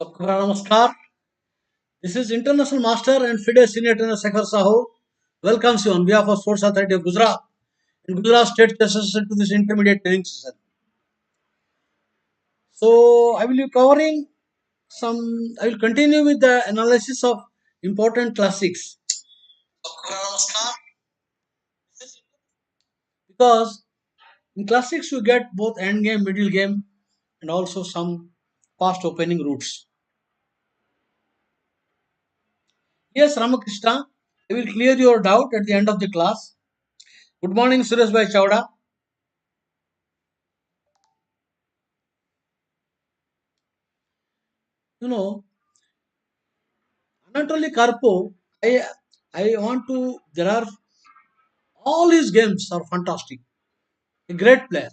Sabka Namaskar. This is International Master and FIDE Senior Trainer Sekhar Sahu. Welcomes you on behalf of Sports Authority of Gujarat and Gujarat State Chess Association to this intermediate training session. So I will be covering I will continue with the analysis of important classics. Sabka Namaskar. Because in classics you get both end game, middle game, and also some fast opening routes. Yes, Ramakrishna, I will clear your doubt at the end of the class. Good morning, Suresh Bhai Chawda. You know, Anatoly Karpov, I I want to. There are all his games are fantastic. A great player,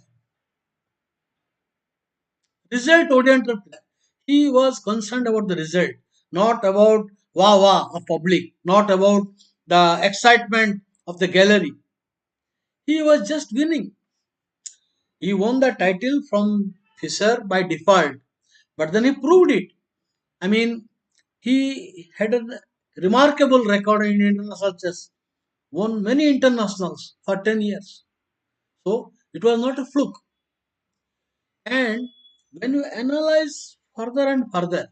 result-oriented player. He was concerned about the result, not about wah wah of public, not about the excitement of the gallery. He was just winning. He won the title from Fischer by default, but then he proved it. I mean, he had a remarkable record in international chess, won many internationals for 10 years. So it was not a fluke. And when you analyze further and further,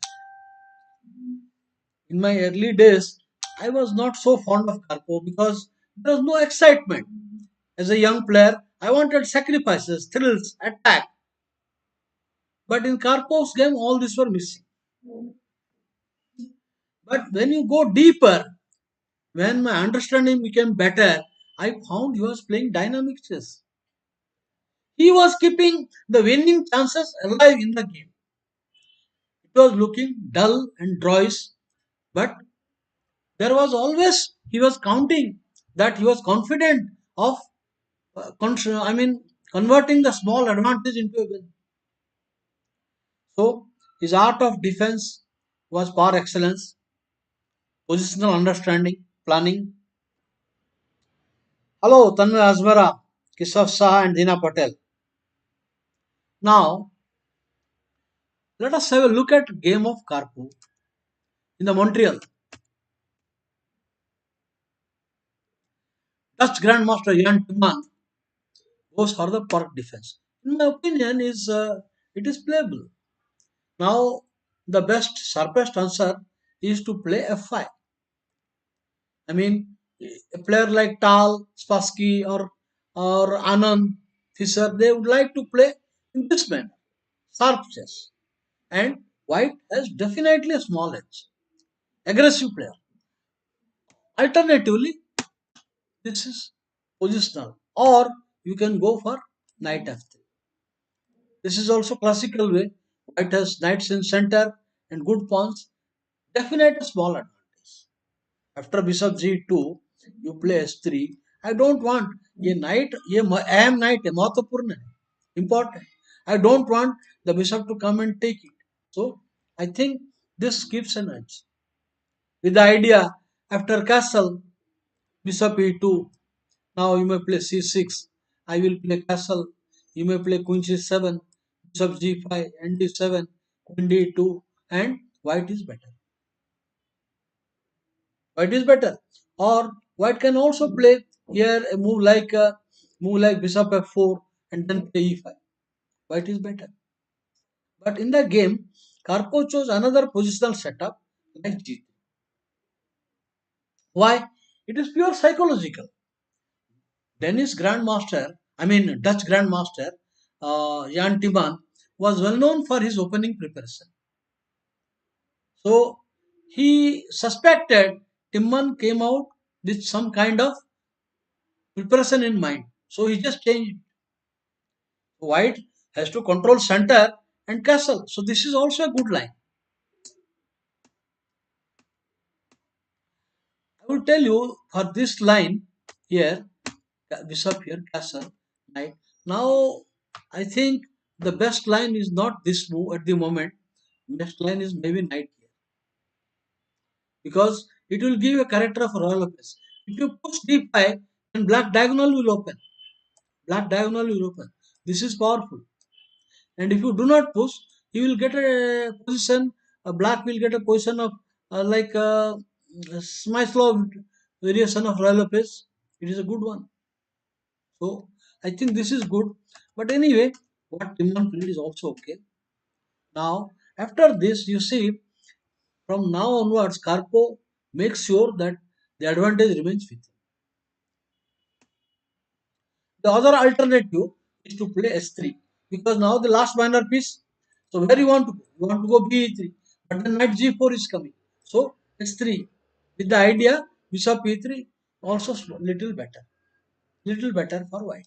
in my early days, I was not so fond of Karpov because there was no excitement. As a young player, I wanted sacrifices, thrills, attack. But in Karpov's game, all these were missing. But when you go deeper, when my understanding became better, I found he was playing dynamic chess. He was keeping the winning chances alive in the game. It was looking dull and droys, but there was always he was counting that he was confident of converting the small advantage into a win. So his art of defense was par excellence, positional understanding, planning. Hello, Tanmay Azmara, Kisaf Saha, and Dina Patel. Now let us have a look at game of Karpov in the Montreal. Dutch Grandmaster Jan Timman goes for the park defense. In my opinion, is it is playable. Now the best sharpest answer is to play f5. I mean, a player like Tal, Spassky, or Anand, Fischer, they would like to play in this manner, sharp chess. And White has definitely a small edge, aggressive player. Alternatively, this is positional, or you can go for knight f3. This is also classical way. White has knights in center and good pawns. Definite a small advantage. After bishop g2, you play s3. I don't want a knight, a am knight, a mahत्वपूर्ण है, important. I don't want the bishop to come and take it. So I think this gives an edge. With the idea, after castle, bishop e2, now you may play c6. I will play castle. You may play queen c7, bishop g5, and d7, queen d2, and white is better. White is better. Or white can also play here a move like bishop f4 and then play e5. White is better. But in the game, Karpov chose another positional setup like g3. Why? It is pure psychological. Dutch Grandmaster, Jan Timman, was well known for his opening preparation. So he suspected Timman came out with some kind of preparation in mind. So he just changed. White has to control center and castle. So this is also a good line. I will tell you for this line here, bishop here, castle, knight. Now I think the best line is not this move at the moment. Best line is maybe knight here because it will give a character of royal office. If you push d5, then black diagonal will open. Black diagonal will open. This is powerful. And if you do not push, you will get a position black will get a position of like Smyslov variation of royal pace. It is a good one. So I think this is good. But anyway, what Timon played is also okay. Now after this, you see from now onwards, Carpo makes sure that the advantage remains with him. The other alternative is to play S3 because now the last minor piece. So where you want to go? You want to go B3, but then knight G4 is coming. So S3 with the idea bishop E3 also little better for white.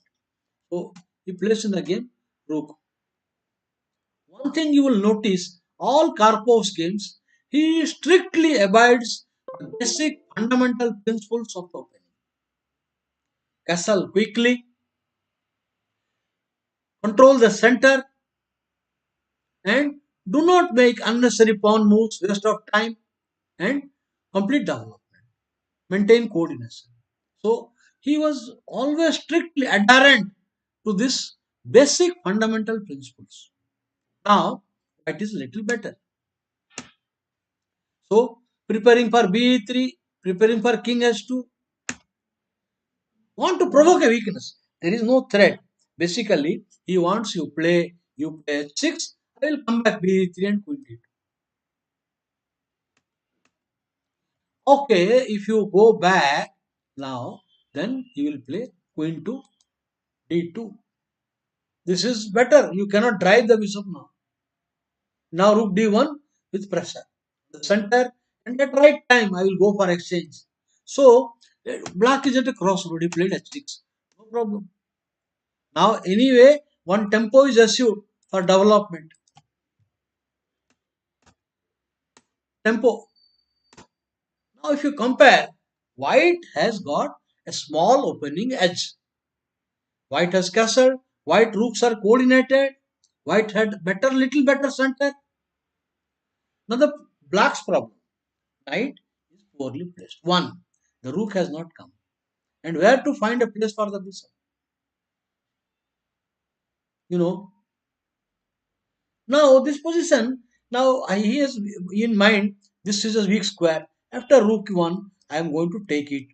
So he plays in the game rook. One thing you will notice all Karpov's games, he strictly abides the basic fundamental principles of the opening. Castle quickly, control the center, and do not make unnecessary pawn moves, waste of time, and complete development. Maintain coordination. So he was always strictly adherent to this basic fundamental principles. Now it is little better. So preparing for B3, preparing for King H2, want to provoke a weakness. There is no threat. Basically, he wants you play H6, I will come back B3 and Queen D2. Okay, if you go back now, then he will play Queen to D2. This is better. You cannot drive the bishop now. Now Rook D1 with pressure. The center and at right time I will go for exchange. So black is at a crossroad. He played H6. No problem. Now anyway, one tempo is assured for development. Tempo. Now if you compare, white has got a small opening edge. White has castle, white rooks are coordinated, white had little better center. Now the black's problem, knight is poorly placed. One, the rook has not come. And where to find a place for the bishop? You know, now this position, now he has in mind, this is a weak square. After rook 1, I am going to take it.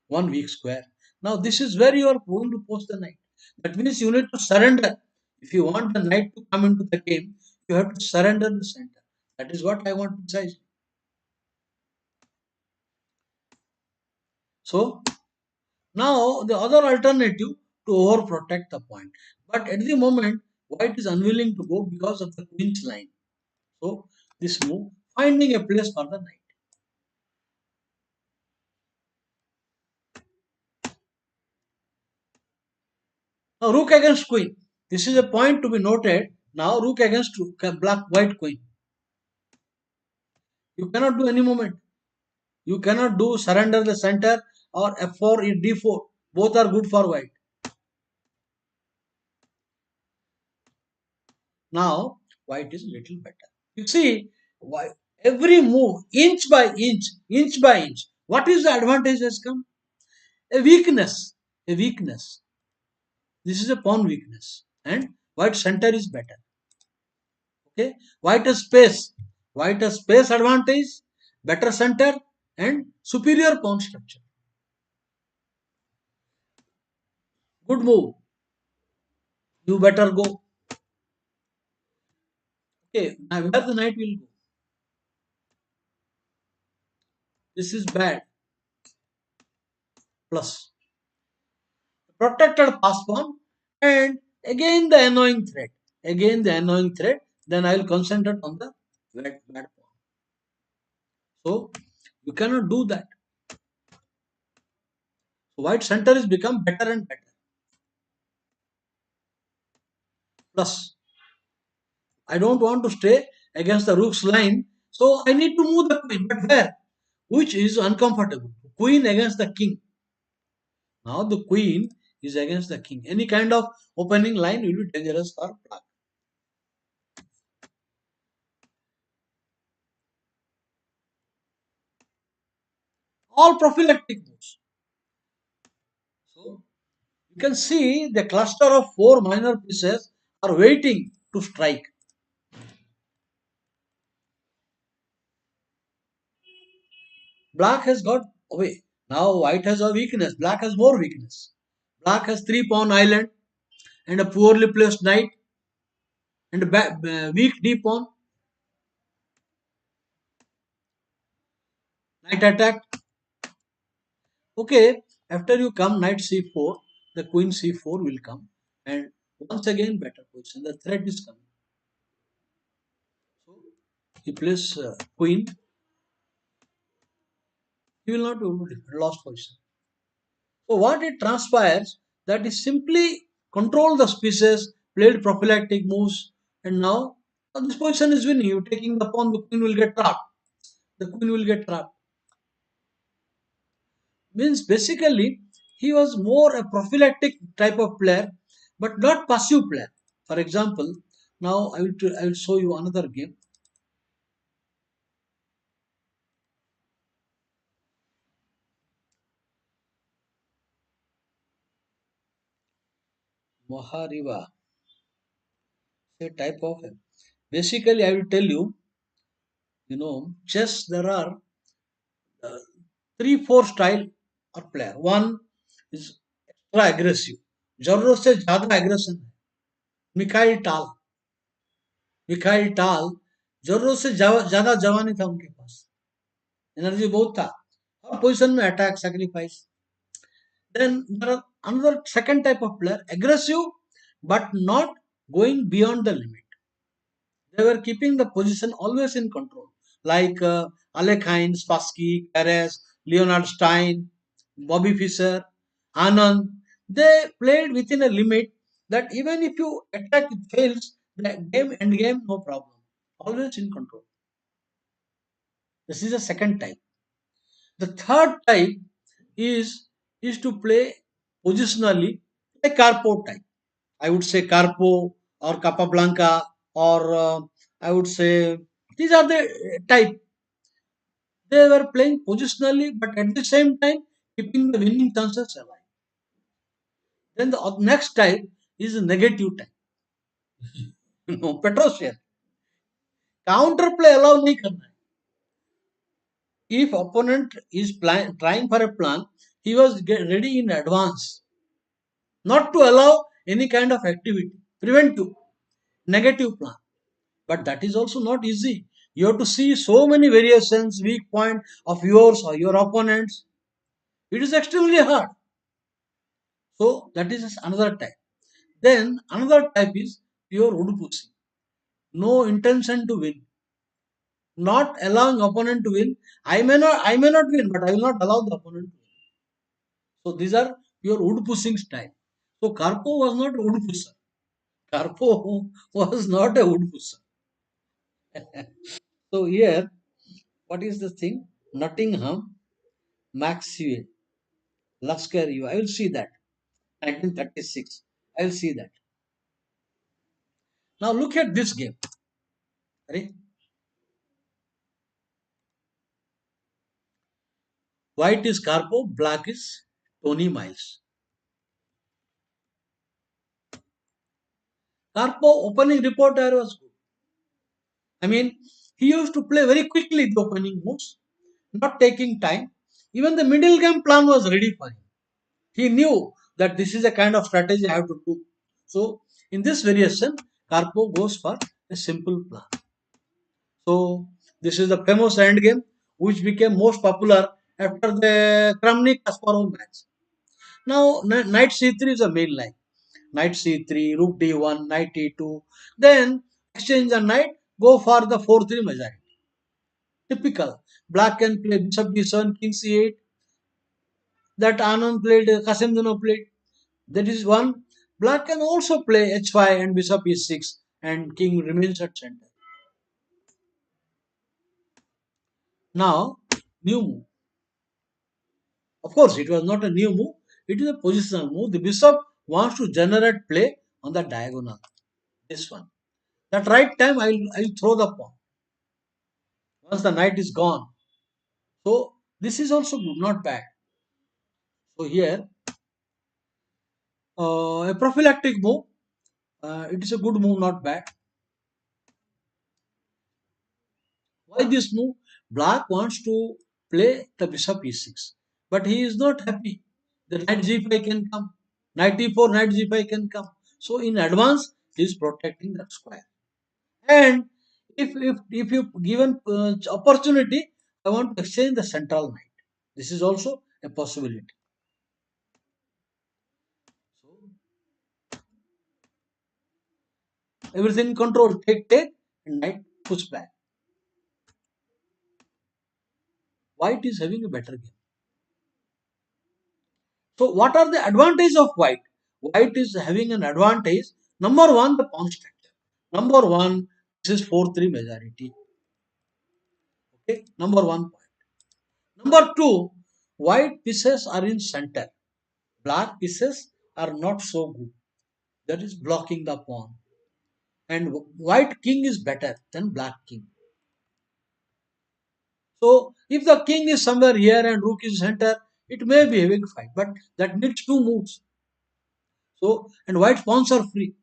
One weak square. Now this is where you are going to post the knight. That means you need to surrender. If you want the knight to come into the game, you have to surrender the center. That is what I want precisely. So now the other alternative to overprotect the point. But at the moment, white is unwilling to go because of the queen's line. So this move, finding a place for the knight. Now rook against queen. This is a point to be noted. Now rook against black white queen. You cannot do any movement. You cannot do surrender the center or f4 d4. Both are good for white. Now white is little better. You see, why every move inch by inch. What is the advantage has come? A weakness. A weakness. This is a pawn weakness. And white center is better. Okay. White has space. White has space advantage, better center, and superior pawn structure. Good move. You better go. Okay. Now where the knight will go? This is bad. Plus. Protected pass pawn. And again the annoying threat. Again the annoying threat. Then I will concentrate on the bad pawn. So you cannot do that. So white center is become better and better. Plus, I don't want to stay against the rook's line. So I need to move the queen. But where? Which is uncomfortable. Queen against the king. Now the queen is against the king. Any kind of opening line will be dangerous for black. All prophylactic moves. So you can see the cluster of four minor pieces are waiting to strike. Black has got away. Now white has a weakness. Black has more weakness. Black has three pawn island and a poorly placed knight and a weak d pawn. Knight attack. Okay, after you come knight c4, the queen c4 will come, and once again better position. The threat is coming. So he plays queen. He will not be able to defend. Lost position. So what it transpires that is simply control the pieces, played prophylactic moves, and now this position is winning. You taking the pawn, the queen will get trapped. The queen will get trapped. Means basically he was more a prophylactic type of player, but not passive player. For example, now I will show you another game. Mahariva, a type of. Basically, I will tell you. Chess there are uh, three, four style or player. One is extra aggressive. जरूरत से ज्यादा aggression है. Mikhail टाल Mikhail टाल जरूरत से ज्यादा जवानी था उनके पास. एनर्जी बहुत था. हर पोजीशन में attack sacrifice. Then there are another second type of player, aggressive but not going beyond the limit. They were keeping the position always in control, like Alekhine, Spassky, Perez, Leonard Stein, Bobby Fischer, Anand. They played within a limit that even if you attack it fails, the game no problem. Always in control. This is the second type. The third type is is to play positionally, a Carpo type. I would say Carpo or Capablanca or I would say these are the type. They were playing positionally, but at the same time keeping the winning chances alive. Then the next type is the negative type. Petrosian. Counter play allow नहीं करना है. If opponent is trying for a plan, he was ready in advance, not to allow any kind of activity, preventive, negative plan. But that is also not easy. You have to see so many variations, weak point of yours or your opponents. It is extremely hard. So that is another type. Then another type is pure wood pushing. No intention to win. Not allowing opponent to win. I may not win, but I will not allow the opponent to win. So these are pure wood pushing style. So Karpo was not a wood pusher. Karpo was not a wood pusher. So here, what is the thing? Nottingham, Maxwell, Lasker U. I will see that. 1936. I will see that. Now look at this game. Right? White is Carpo, black is Tony Miles. Carpo opening reporter was good. I mean, he used to play very quickly the opening moves, not taking time. Even the middle game plan was ready for him. He knew that this is a kind of strategy I have to do. So in this variation, Carpo goes for a simple plan. So this is the famous end game which became most popular after the Kramnik Kasparov match. Now knight c3 is a main line. Knight c3, rook d1, knight e2. Then exchange the knight, go for the 4-3 majority. Typical. Black can play bishop d7, king c8. That Anand played, Kasimdano played. That is one. Black can also play h5 and bishop e6 and king remains at center. Now, new move. Of course, it was not a new move. It is a positional move. The bishop wants to generate play on the diagonal. This one. That right time, I will throw the pawn. Once the knight is gone. So this is also not bad. So here, a prophylactic move. It is a good move, not bad. Why this move? Black wants to play the bishop e6. But he is not happy. The knight g5 can come. Knight e4, knight g5 can come. So in advance, he is protecting that square. And if you given opportunity, I want to exchange the central knight. This is also a possibility. So everything in control. Take, and knight push back. White is having a better game. So what are the advantages of white? White is having an advantage. Number one, the pawn structure. Number one, this is 4-3 majority. Okay, number one point. Number two, white pieces are in center. Black pieces are not so good. That is blocking the pawn. And white king is better than black king. So if the king is somewhere here and rook is center, it may be having fight, but that needs two moves. So and white pawns are free.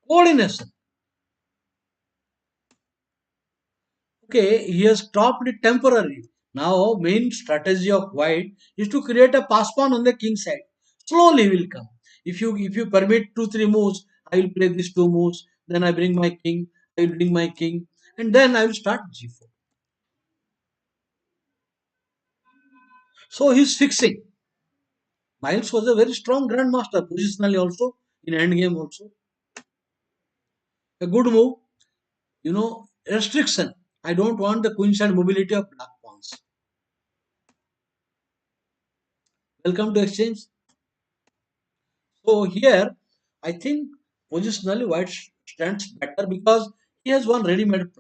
Coordination. Okay, he has stopped it temporarily. Now main strategy of white is to create a pass pawn on the king side. Slowly will come. If you permit 2-3 moves, I will play these two moves. Then I bring my king. I will bring my king, and then I will start g4. So he is fixing. Miles was a very strong grandmaster, positionally also, in endgame also. A good move, restriction. I don't want the queenside mobility of black pawns. Welcome to exchange. So here, I think positionally white stands better because he has one ready-made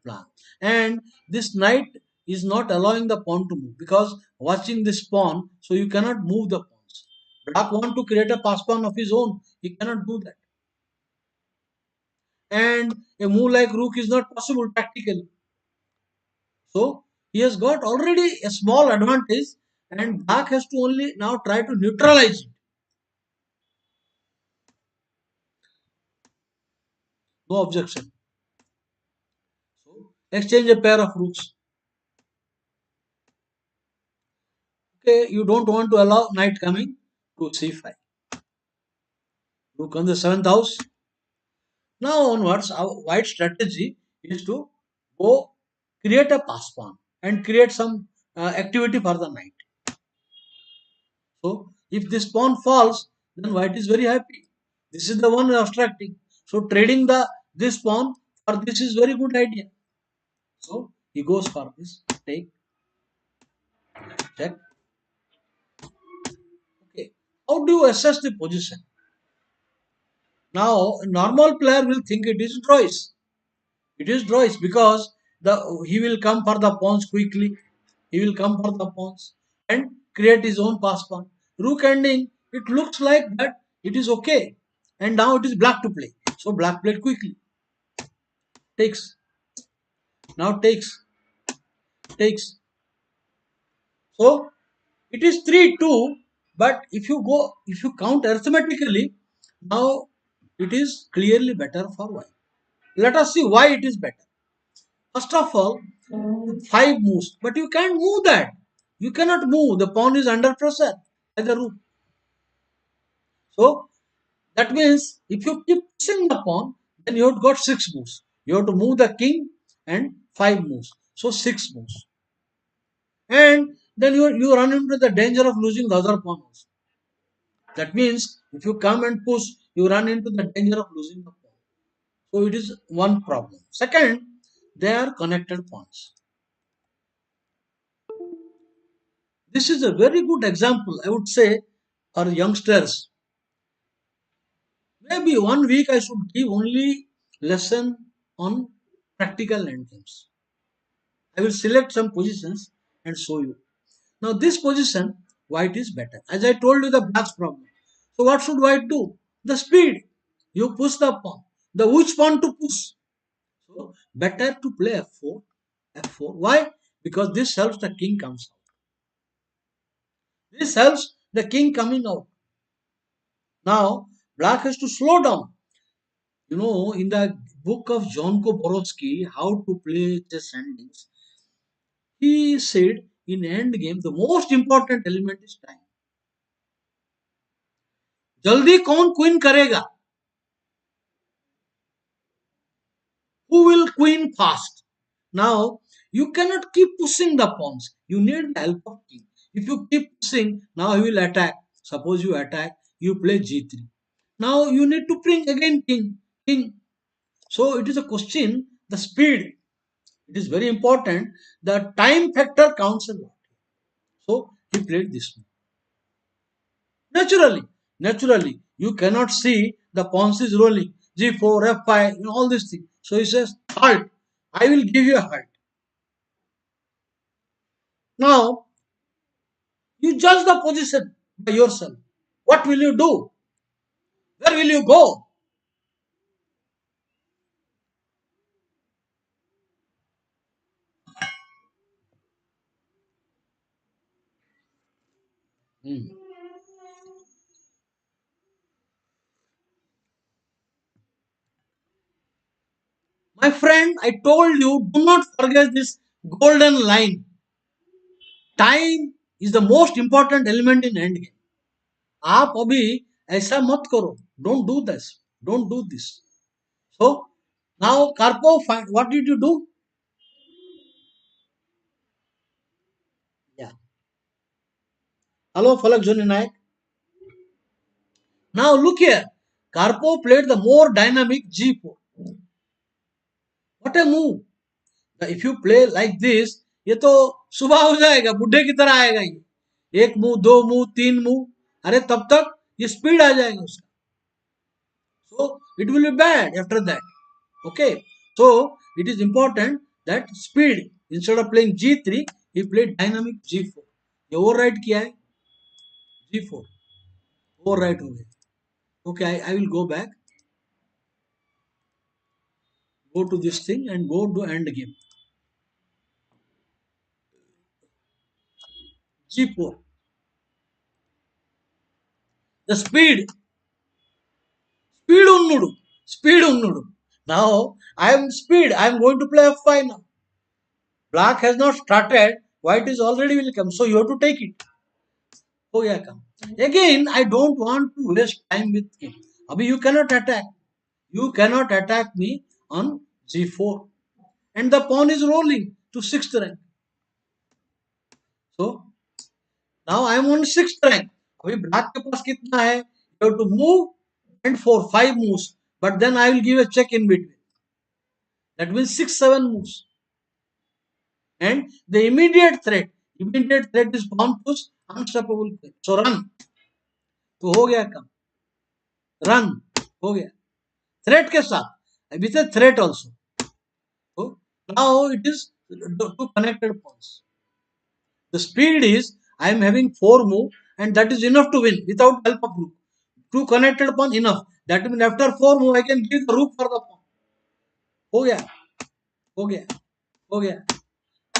plan, and this knight is not allowing the pawn to move because watching this pawn, so you cannot move the pawns. Black want to create a pass pawn of his own, he cannot do that, and a move like rook is not possible tactically. So he has got already a small advantage, and black has to only now try to neutralize it. No objection. So exchange a pair of rooks. Okay, you don't want to allow knight coming to c5. Rook on the seventh house. Now onwards, our white strategy is to go create a pass pawn and create some activity for the knight. So if this pawn falls, then white is very happy. This is the one obstructing. So trading the this pawn for this is very good idea. So he goes for this. Take, check. Okay. How do you assess the position? Now a normal player will think it is choice. It is choice because the he will come for the pawns quickly. He will come for the pawns and create his own pass pawn. Rook ending, it looks like that it is okay. And now it is black to play. So black played quickly. Takes. Now takes. So it is 3-2. But if you count arithmetically, now it is clearly better for white. Let us see why it is better. First of all, five moves, but you can't move that. You cannot move. The pawn is under pressure by the rook. So that means if you keep pushing the pawn, then you have got six moves. You have to move the king and five moves. So six moves. And then you run into the danger of losing the other pawn also. That means if you come and push, you run into the danger of losing the pawn. So it is one problem. Second, they are connected pawns. This is a very good example, I would say, for youngsters. Maybe 1 week I should give only lesson on practical endgames. I will select some positions and show you. Now this position, white is better. As I told you the black's problem. So what should white do? The speed. You push the pawn. The which pawn to push? So better to play f4. F4. Why? Because this helps the king comes out. This helps the king coming out. Now black has to slow down. In the book of Jonko Borowski, How to Play Chess Endings, He said in end game the most important element is time. जल्दी कौन queen करेगा? Who will queen fast? Now you cannot keep pushing the pawns. You need the help of king. If you keep pushing, now he will attack. Suppose you attack, you play g3. Now you need to bring again king. King. So it is a question. The speed. It is very important. The time factor counts a lot. So he played this one. Naturally, naturally, you cannot see the pawns is rolling. G4, F5, all these things. So he says, halt. I will give you a halt. Now, you judge the position by yourself. What will you do? Where will you go? Hmm. My friend, I told you, do not forget this golden line. Time is the most important element in endgame. आप अभी ऐसा मत करो. Don't do this. Don't do this. So now Karpov, what did you do? Yeah. Hello, Falak Juni Naik. Now look here. Karpov played the more dynamic G4. What a move! If you play like this, ये तो सुबह हो जाएगा, बुढ़े की तरह आएगा ये. एक मुंह, दो मुंह, तीन मुंह. अरे तब तक ये स्पीड आ जाएगा उसका. So it will be bad after that. Okay. So it is important that speed. Instead of playing G3, he played dynamic G4. ये override किया है G4. Override हो गया. Okay, I will go back. Go to this thing and go to end game. G4. The speed unnudu. Speed unnudu. Now I am speed. I am going to play F5 now. Black has not started. White is already will come. So you have to take it. Oh yeah, come. Again, I don't want to waste time with him. Abhi you cannot attack. You cannot attack me on G4. And the pawn is rolling to 6th rank. So now I am on 6th rank. अभी black के पास कितना है? You have to move and 4, 5 moves. But then I will give a check in between. That means 6, 7 moves. And the immediate threat is pawn push, unstoppable play. So run. तो हो गया काम. Run. हो गया. Threat के साथ. With a threat also. So now it is two connected pawns. The speed is I am having 4 move and that is enough to win without help of rook. Two connected pawn enough. That means after 4 move I can give the rook for the pawn. हो गया. हो गया. हो गया.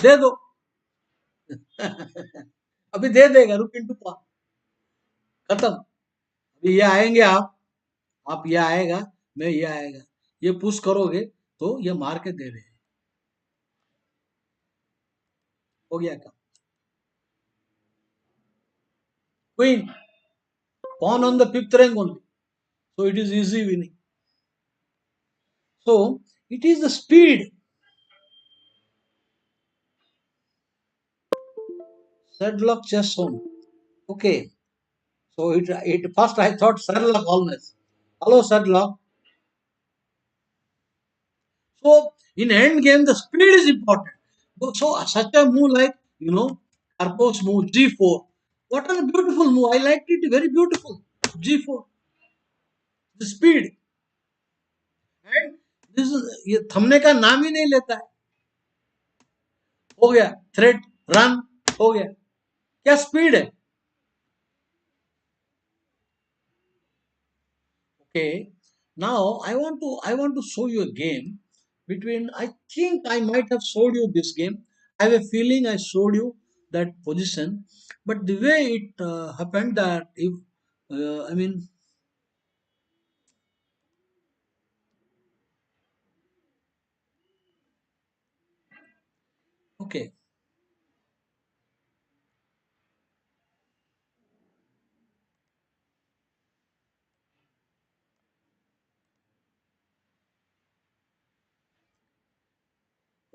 दे दो. अभी दे देगा रुक इंटू पान. खत्म. अभी ये आएंगे आप ये आएगा, मैं ये आएगा. ये पुश करोगे तो ये मार के दे रहे हैं. हो गया काम. Queen pawn on the fifth rank only. So it is easy winning. So it is the speed. Sadlock chess on. Okay. So it first I thought Sadlock always. Hello Sadlock. So in end game the speed is important. So such a move like Karpov's move G4. What a beautiful move. I liked it. Very beautiful. G4. The speed. And this is ये थमने का नाम ही नहीं लेता है. हो गया. Thread run हो गया. क्या स्पीड है. Okay. Now I want to show you a game between. I think I might have showed you this game. I have a feeling I showed you that position, but the way it happened that if I mean okay.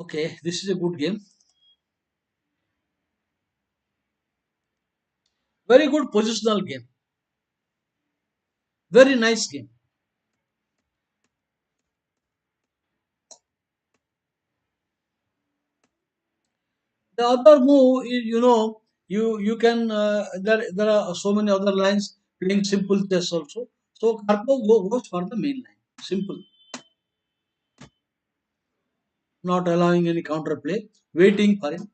Okay, this is a good game. Very good positional game. Very nice game. The other move is, you can there are so many other lines playing simple chess also. So Karpov goes for the main line. Simple, not allowing any counterplay, waiting for him.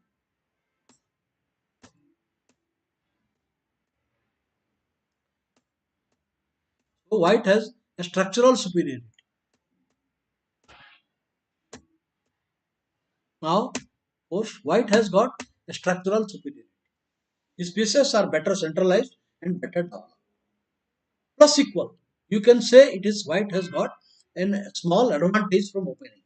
So White has a structural superiority. Now, of course, White has got a structural superiority. His pieces are better centralized and better developed. Plus equal. You can say it is White has got a small advantage from opening.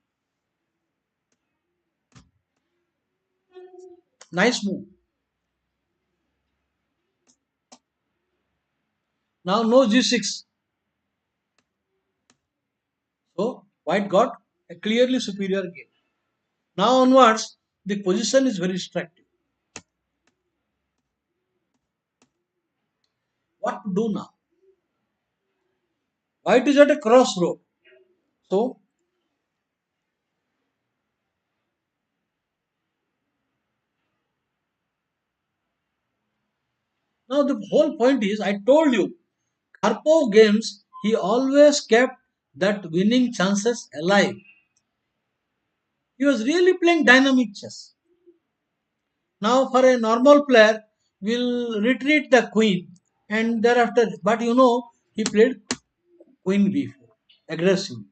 Nice move. Now no G6. So White got a clearly superior game. Now onwards, the position is very restrictive. What to do now? White is at a crossroad. So now the whole point is, I told you, Karpov games, he always kept that winning chances alive. He was really playing dynamic chess. Now for a normal player, will retreat the queen and thereafter, but he played queen b4 aggressively.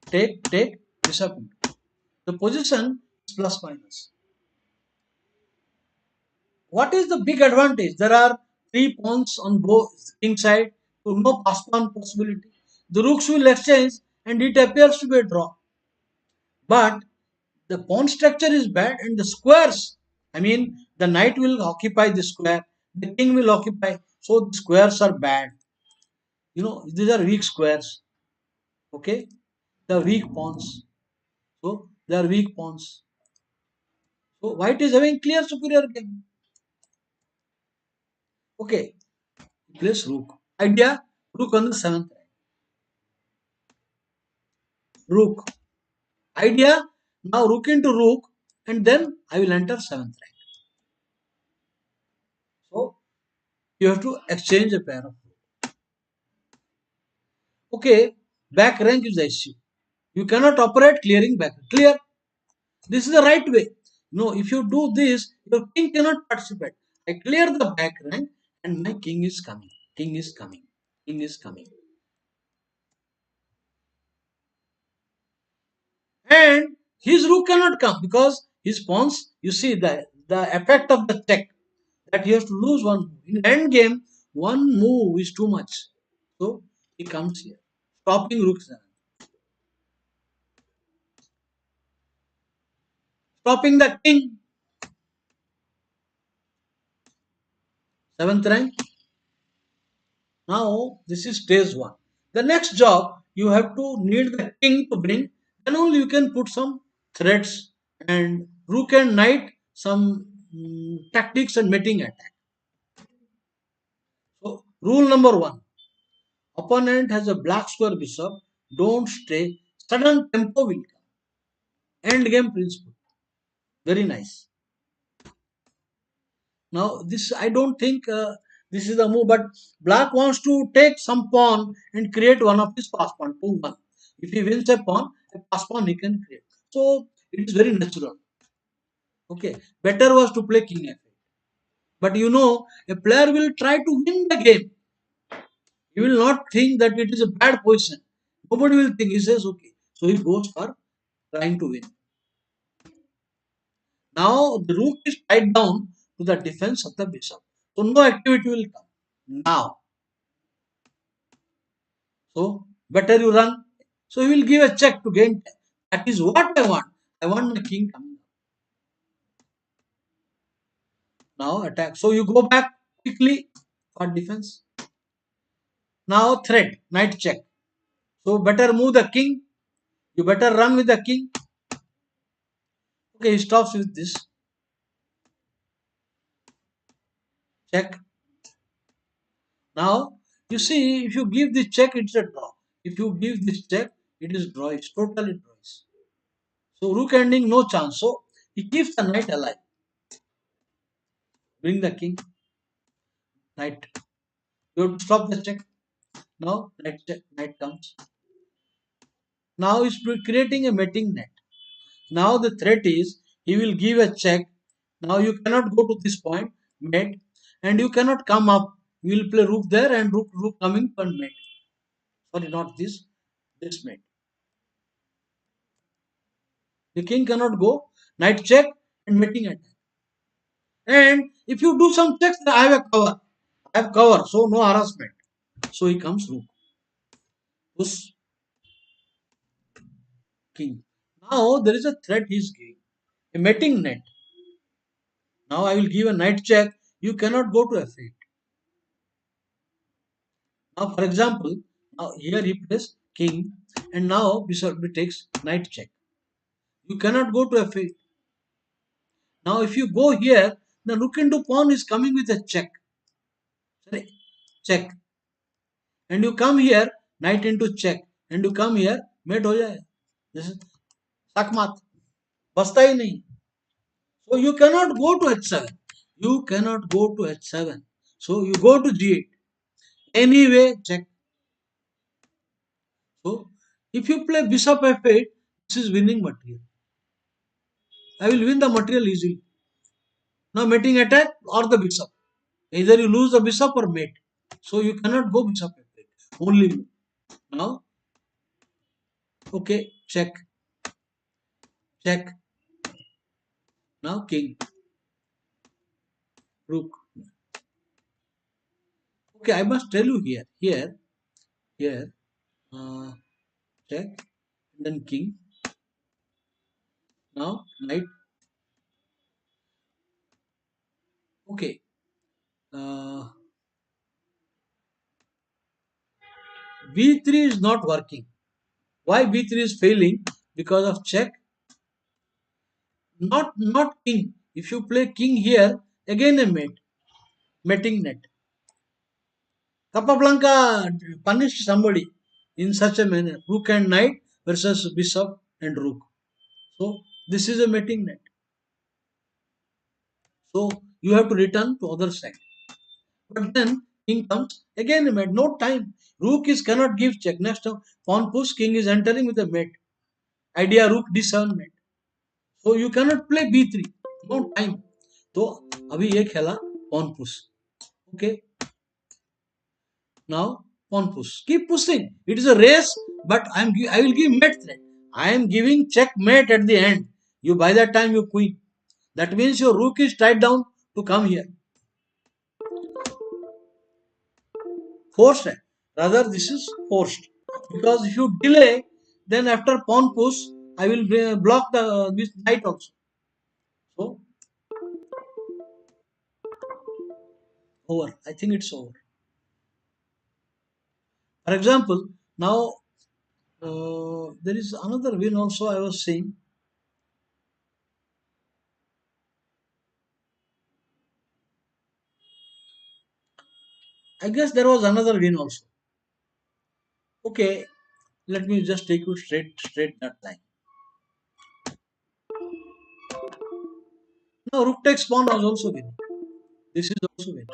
Take, disappoint. The position is plus minus. What is the big advantage? There are three pawns on both king side, so no pass pawn possibility. The rooks will exchange and it appears to be a draw. But the pawn structure is bad and the squares, I mean, the knight will occupy the square, the king will occupy, so the squares are bad. These are weak squares. Okay, the weak pawns. So they are weak pawns. So white is having clear superior game. Okay, place rook. Idea, rook on the seventh rank. Rook. Idea, now rook into rook, and then I will enter seventh rank. So you have to exchange a pair of rook. Okay, back rank is the issue. You cannot operate clearing back. Clear. This is the right way. No, if you do this, your king cannot participate. I clear the back rank and my king is coming. King is coming. King is coming. And his rook cannot come because his pawns, you see the effect of the check that he has to lose one move. In end game, one move is too much. So he comes here, stopping rook 7, stopping the king, seventh rank. Now this is stage one. The next job you have to need the king to bring. Then only you can put some threats and rook and knight some tactics and mating attack. So rule number one: opponent has a black square bishop. Don't stay. Sudden tempo will come. End game principle. Very nice. Now this I don't think this is the move, but black wants to take some pawn and create one of his pass pawn 2-1. If he wins a pass pawn he can create. So it is very natural. Okay, better was to play king f8. But a player will try to win the game. He will not think that it is a bad position. Nobody will think. He says okay. So he goes for trying to win. Now the rook is tied down to the defense of the bishop. So no activity will come. Now so better you run. So he will give a check to gain time. That is what I want. I want my king coming up. Now attack. So you go back quickly for defense. Now threat, knight check. So better move the king. You better run with the king. Okay, he stops with this. Check. Now, you see, if you give this check, it's a draw. If you give this check, it is draw. It's totally draws. So rook ending, no chance. So he keeps the knight alive. Bring the king, knight. You have to stop the check. Now, knight check, knight comes. Now he's creating a mating net. Now the threat is he will give a check. Now you cannot go to this point, mate, and you cannot come up. You will play rook there and rook coming and mate. Sorry, not this, this mate. The king cannot go. Knight check and mating attack. And if you do some checks, I have a cover. I have cover, so no harassment. So he comes rook. Push king. Now there is a threat he is giving. A mating net. Now I will give a knight check. You cannot go to f8. Now, for example, now here he plays king, and now bishop takes knight check. You cannot go to f8. Now, if you go here, the rook into pawn is coming with a check. Sorry, check. And you come here, knight into check, and you come here, mate हो जाए. This is sakmat. बचता ही नहीं. So you cannot go to h7. You cannot go to h7. So you go to g8. Anyway, check. So if you play bishop f8, this is winning material. I will win the material easily. Now mating attack or the bishop. Either you lose the bishop or mate. So you cannot go bishop f8. Only move. Now, okay, check, check. Now king, rook. Okay, I must tell you here, uh, check, then king. Now knight. Okay, uh, b3 is not working. Why b3 is failing? Because of check. Not king. If you play king here, again a mate, mating net. Capablanca punished somebody in such a manner. Rook and knight versus bishop and rook. So this is a mating net. So you have to return to other side. But then king comes again a mate. No time. Rook is cannot give check. Next time pawn push, king is entering with a mate. Idea rook d7 mate. So you cannot play b3. No time. तो अभी ये खेला pawn push. Okay. Now pawn push. Keep pushing. It is a race, but I will give mate threat. I am giving checkmate at the end. You by that time you queen. That means your rook is tied down to come here. Forced. Rather this is forced. Because if you delay, then after pawn push, I will block the this knight also. So over. I think it's over. For example, now there is another win also I was seeing. I guess there was another win also. Okay, let me just take you straight that line. Now rook takes pawn was also winning. This is also winning.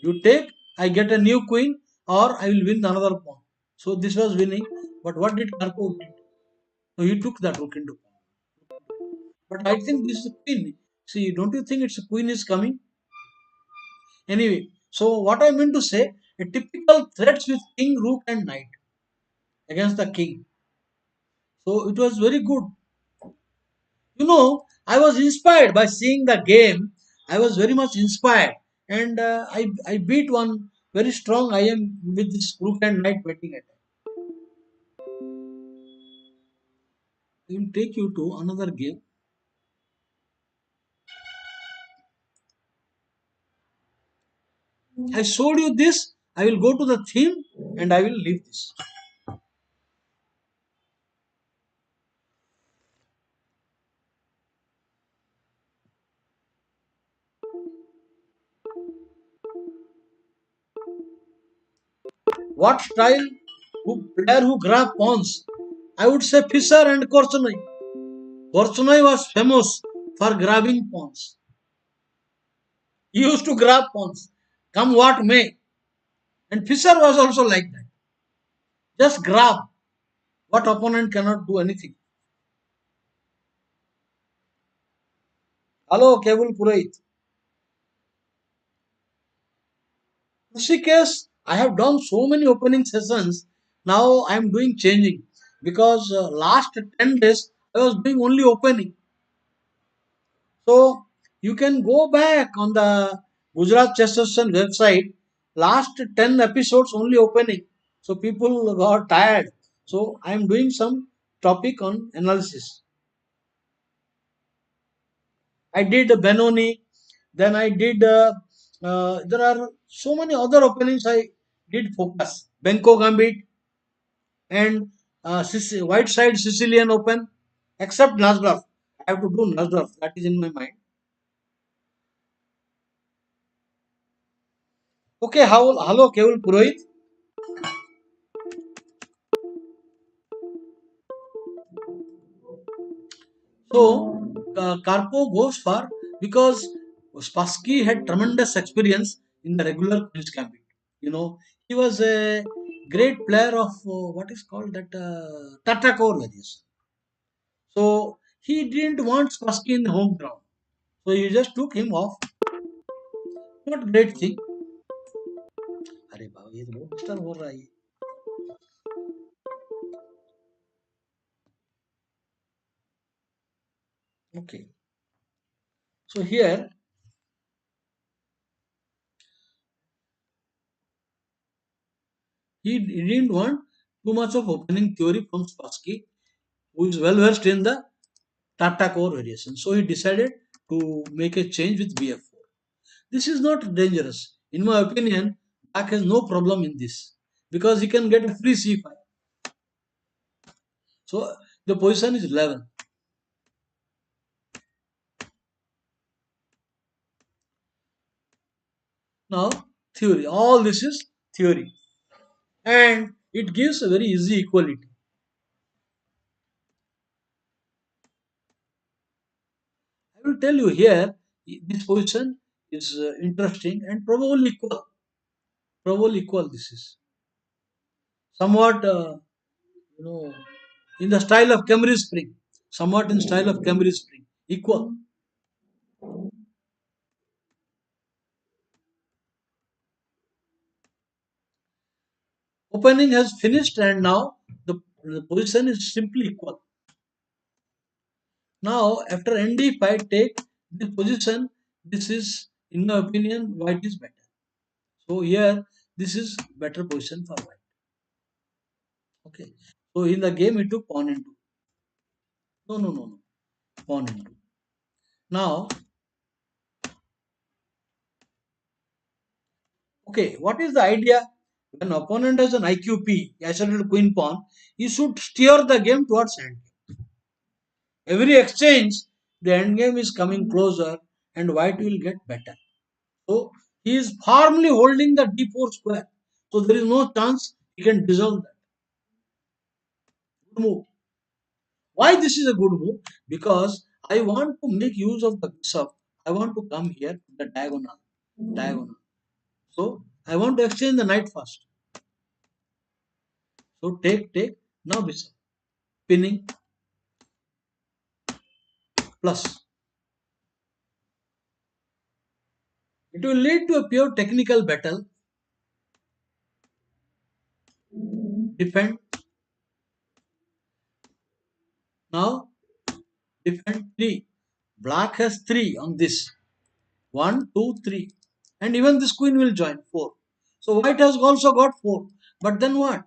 You take, I get a new queen, or I will win another pawn. So this was winning. But what did Karpov did? So he took that rook into pawn. But I think this is a queen. See, don't you think it's a queen is coming? Anyway, so what I mean to say, a typical threats with king, rook, and knight against the king. So it was very good. I was inspired by seeing the game. I was very much inspired, and I beat one very strong IM with this rook and knight betting attack. I will take you to another game. I showed you this. I will go to the theme and I will leave this. What style? Who player who grab pawns? I would say Fisher and Korchnoi. Korchnoi was famous for grabbing pawns. He used to grab pawns, come what may. And Fisher was also like that. Just grab what opponent cannot do anything. Hello, Kevul Purohit. Rishikesh, I have done so many opening sessions. Now I am doing changing because last 10 days I was doing only opening. So you can go back on the Gujarat Chess Session website. Last 10 episodes only opening. So people got tired. So I am doing some topic on analysis. I did Benoni, then I did. There are so many other openings I did focus. Benko Gambit and White Side Sicilian Open, except Nasdaq. I have to do Nasdaq. That is in my mind. Okay, hello, Kevul Purohit. So, Karpo goes far because Spassky had tremendous experience in the regular Queen's Gambit. You know, he was a great player of what is called that Tatakor variation. So, he didn't want Spassky in the home ground. So, he just took him off. Not great thing. अरे बाबा ये तो बहुत disturb हो रहा है ये. Okay. So here he didn't want too much of opening theory from Spassky, who is well versed in the Tata core variation. So he decided to make a change with BF4. This is not dangerous. In my opinion, Black has no problem in this because he can get a free C5. So the position is 11. Now theory. All this is theory. And it gives a very easy equality. I will tell you here, this position is interesting and probably equal. Probably equal this is. Somewhat, you know, in the style of Cambridge Spring. Somewhat in style of Cambridge Spring. Equal. Opening has finished and now the position is simply equal. Now, after ND, if I take the position, this is, in my opinion, white is better. So here, this is better position for white. Okay. So in the game, he took pawn into. No, no, no, no. Pawn into. Now, okay, what is the idea? When opponent has an IQP, isolated queen pawn, he should steer the game towards end. Every exchange, the end game is coming closer and white will get better. So he is firmly holding the d4 square. So there is no chance he can dissolve that. Good move. Why this is a good move? Because I want to make use of the bishop. I want to come here to the diagonal. Diagonal. So I want to exchange the knight first. So take. Now bishop. Pinning plus. It will lead to a pure technical battle. Defend. Now defend 3. Black has 3 on this. 1, 2, 3. And even this queen will join 4. So white has also got 4. But then what?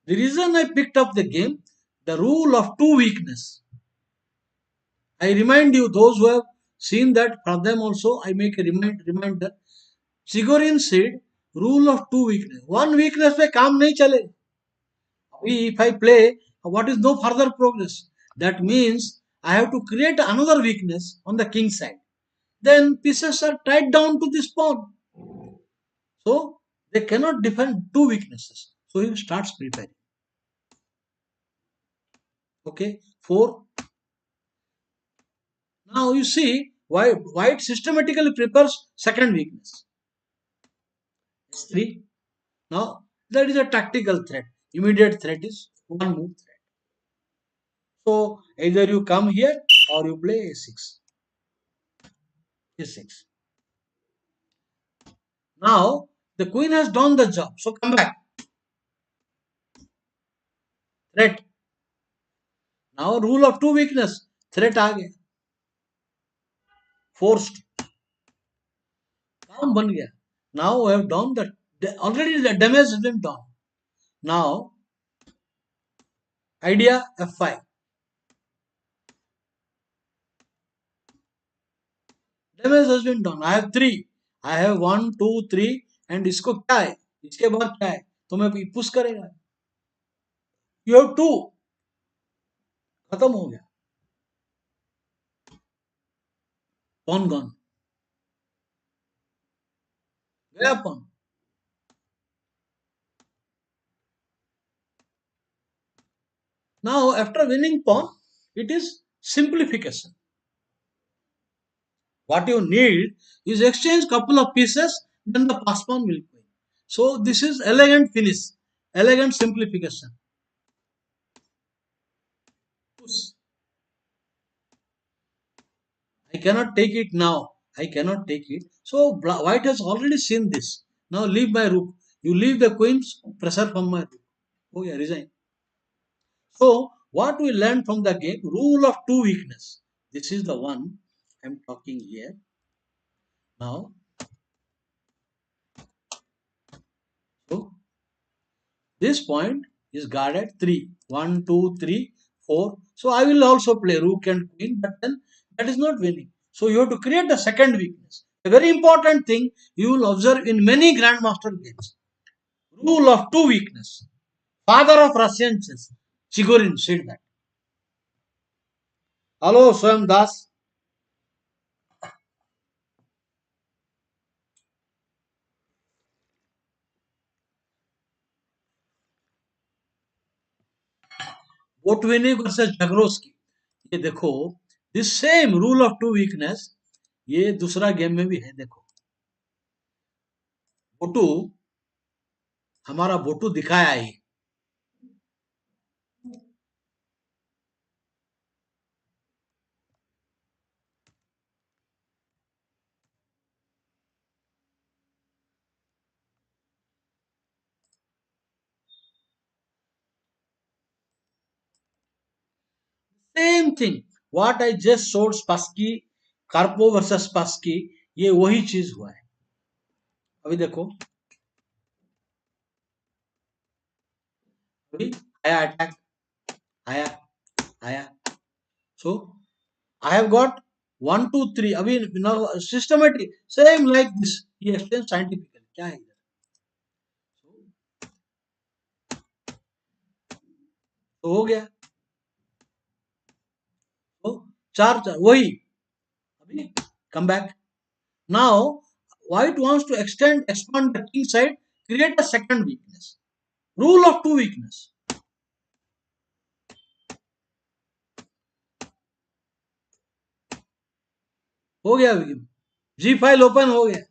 The reason I picked up the game, the rule of two weakness. I remind you, those who have seen that, for them also I make a reminder. Chigorin said, rule of two weakness. One weakness पे काम नहीं चले. If I play, what is no further progress? That means I have to create another weakness on the king side. Then pieces are tied down to this pawn. So They cannot defend two weaknesses. So he starts preparing. Okay, 4. Now you see why white systematically prepares second weakness. 3. Now that is a tactical threat. Immediate threat is one move threat. So either you come here or you play a6. A6. Now the queen has done the job. So come back. Threat. Now rule of two weakness. Threat आ गया. Forced. काम बन गया. Now we have done that. Already the damage has been done. Now idea f5. Damage has been done. I have 3. I have 1, 2, 3 and इसको क्या है? इसके बाद क्या है? तो मैं पुश करेगा. You have 2. खत्म हो गया. Pawn gone. गया pawn. Now after winning pawn, it is simplification. What you need is exchange couple of pieces, then the pass pawn will win. So this is elegant finish, elegant simplification. I cannot take it now. I cannot take it. So white has already seen this. Now leave my rook. You leave the queen's pressure from my rook. Oh yeah, resign. So what we learned from the game, rule of two weakness. This is the one I'm talking here. Now, so this point is guarded 3. 1, 2, 3, 4. So I will also play rook and queen, but then that is not winning. So you have to create the second weakness. A very important thing you will observe in many grandmaster games. Rule of two weakness. Father of Russian chess, Chigorin said that. Hello, Swam Das. Botvinnik versus Jagroski. ये देखो, this same rule of two weakness, ये दूसरा game में भी है. देखो, बोटू, हमारा बोटू दिखाया ही. Same thing. What I just showed Spassky, Karpov versus Spassky, ये वही चीज हुआ है. अभी देखो, अभी आया अटैक, आया, आया. So I have got 1, 2, 3. अभी now systematic, same like this. ये explain scientifically. क्या है इधर? तो हो गया. तो 4, 4 वही. अभी come back. Now white wants to expand the king side, create a second weakness. Rule of two weakness. हो गया. G file open हो गया.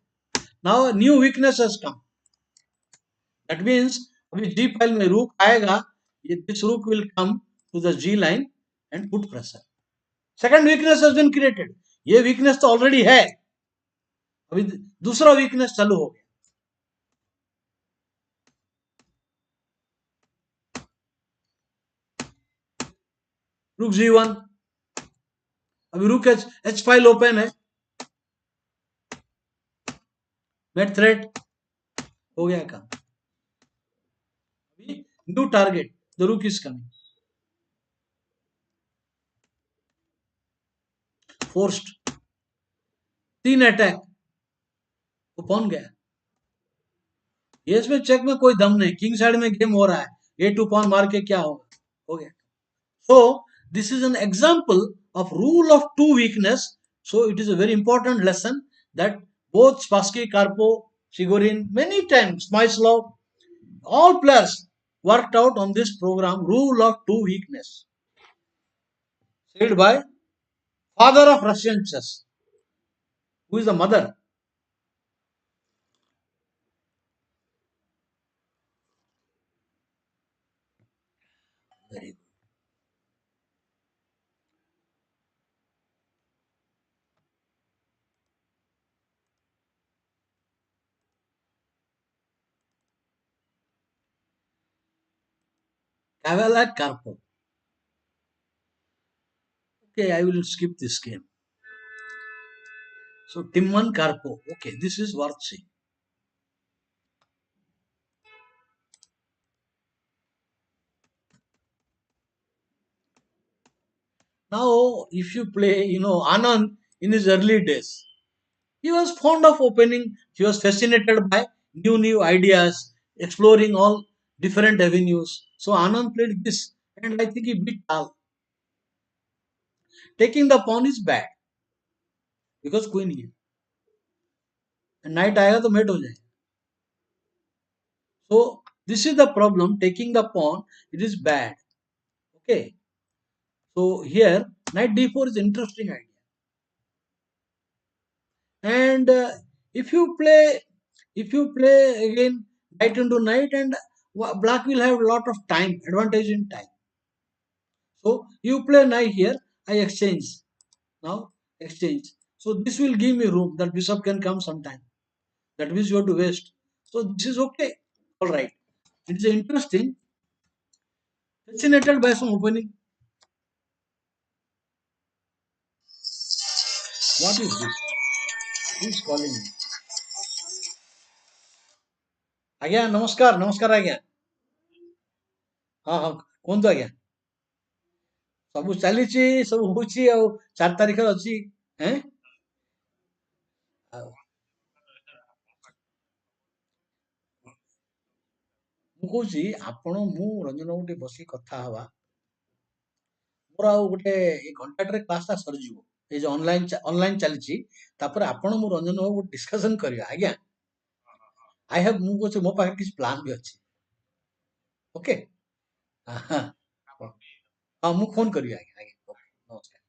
Now a new weakness has come. That means अभी G file में rook आएगा. This rook will come to the G line and put pressure. Second weakness has been created. ये weakness तो already है. अभी दूसरा weakness चालू हो गया. Rook G1. अभी rook H file open है. Met threat हो गया काम. अभी new target. The rook is coming. Forced. 3 attack. तो पॉन गया. ये इसमें चेक में कोई दम नहीं. किंग साइड में गेम हो रहा है. A2 पॉन मार के क्या होगा? हो गया. So this is an example of rule of two weakness. So it is a very important lesson that both Spassky, Karpov Shigorin, many times, Smyslov, all players worked out on this program rule of two weakness, said by father of Russian chess, who is the mother. Very good. Kavala Karpov. Okay, I will skip this game. So Timman Karpov. Okay, this is worth seeing. Now, if you play, Anand in his early days, he was fond of opening. He was fascinated by new ideas, exploring all different avenues. So Anand played this, and I think he beat Tal. Taking the pawn is bad because queen here. And knight आएगा तो mate हो जाएगा. So this is the problem. Taking the pawn, it is bad. Okay. So here knight d4 is interesting idea. And if you play, again knight into knight, and black will have a lot of time advantage in time. So you play knight here. I exchange now. Exchange. So this will give me room that bishop can come sometime. That means you have to waste. So this is okay. All right. It is interesting. Fascinated by some opening. What is this? Who is calling me? ଆଜ୍ଞା ନମସ୍କାର ନମସ୍କାର ଆଜ୍ଞା ହଁ ହଁ କୁହନ୍ତୁ ଆଜ୍ଞା ସବୁ ଚାଲିଛି ସବୁ ହଉଛି ଆଉ 4 ତାରିଖରେ ଅଛି ଏଁ ଆଉ ମୁଁ କହୁଛି ଆପଣ ମୁଁ ରଞ୍ଜନ ବାବୁ ଟିକେ ବସିକି କଥା ହବା ମୋର ଆଉ ଗୋଟେ ଏଇ ଘଣ୍ଟାଟାରେ କ୍ଲାସଟା ସରିଯିବ ଏଇ ଯୋଉ ଅନଲାଇନ ଚାଲିଛି ତାପରେ ଆପଣ ମୁଁ ରଞ୍ଜନ ବାବୁ ଗୋଟେ ଡିସ୍କସନ କରିବା ଆଜ୍ଞା ଆଇ ହାଭ ମୁଁ କହୁଛି ମୋ ପାଖରେ କିଛି ପ୍ଲାନ୍ ବି ଅଛି ଓକେ ହଁ ହଁ ମୁଁ ଫୋନ କରିବି ଆଜ୍ଞା ଆଜ୍ଞା ଓକେ ନମସ୍କାର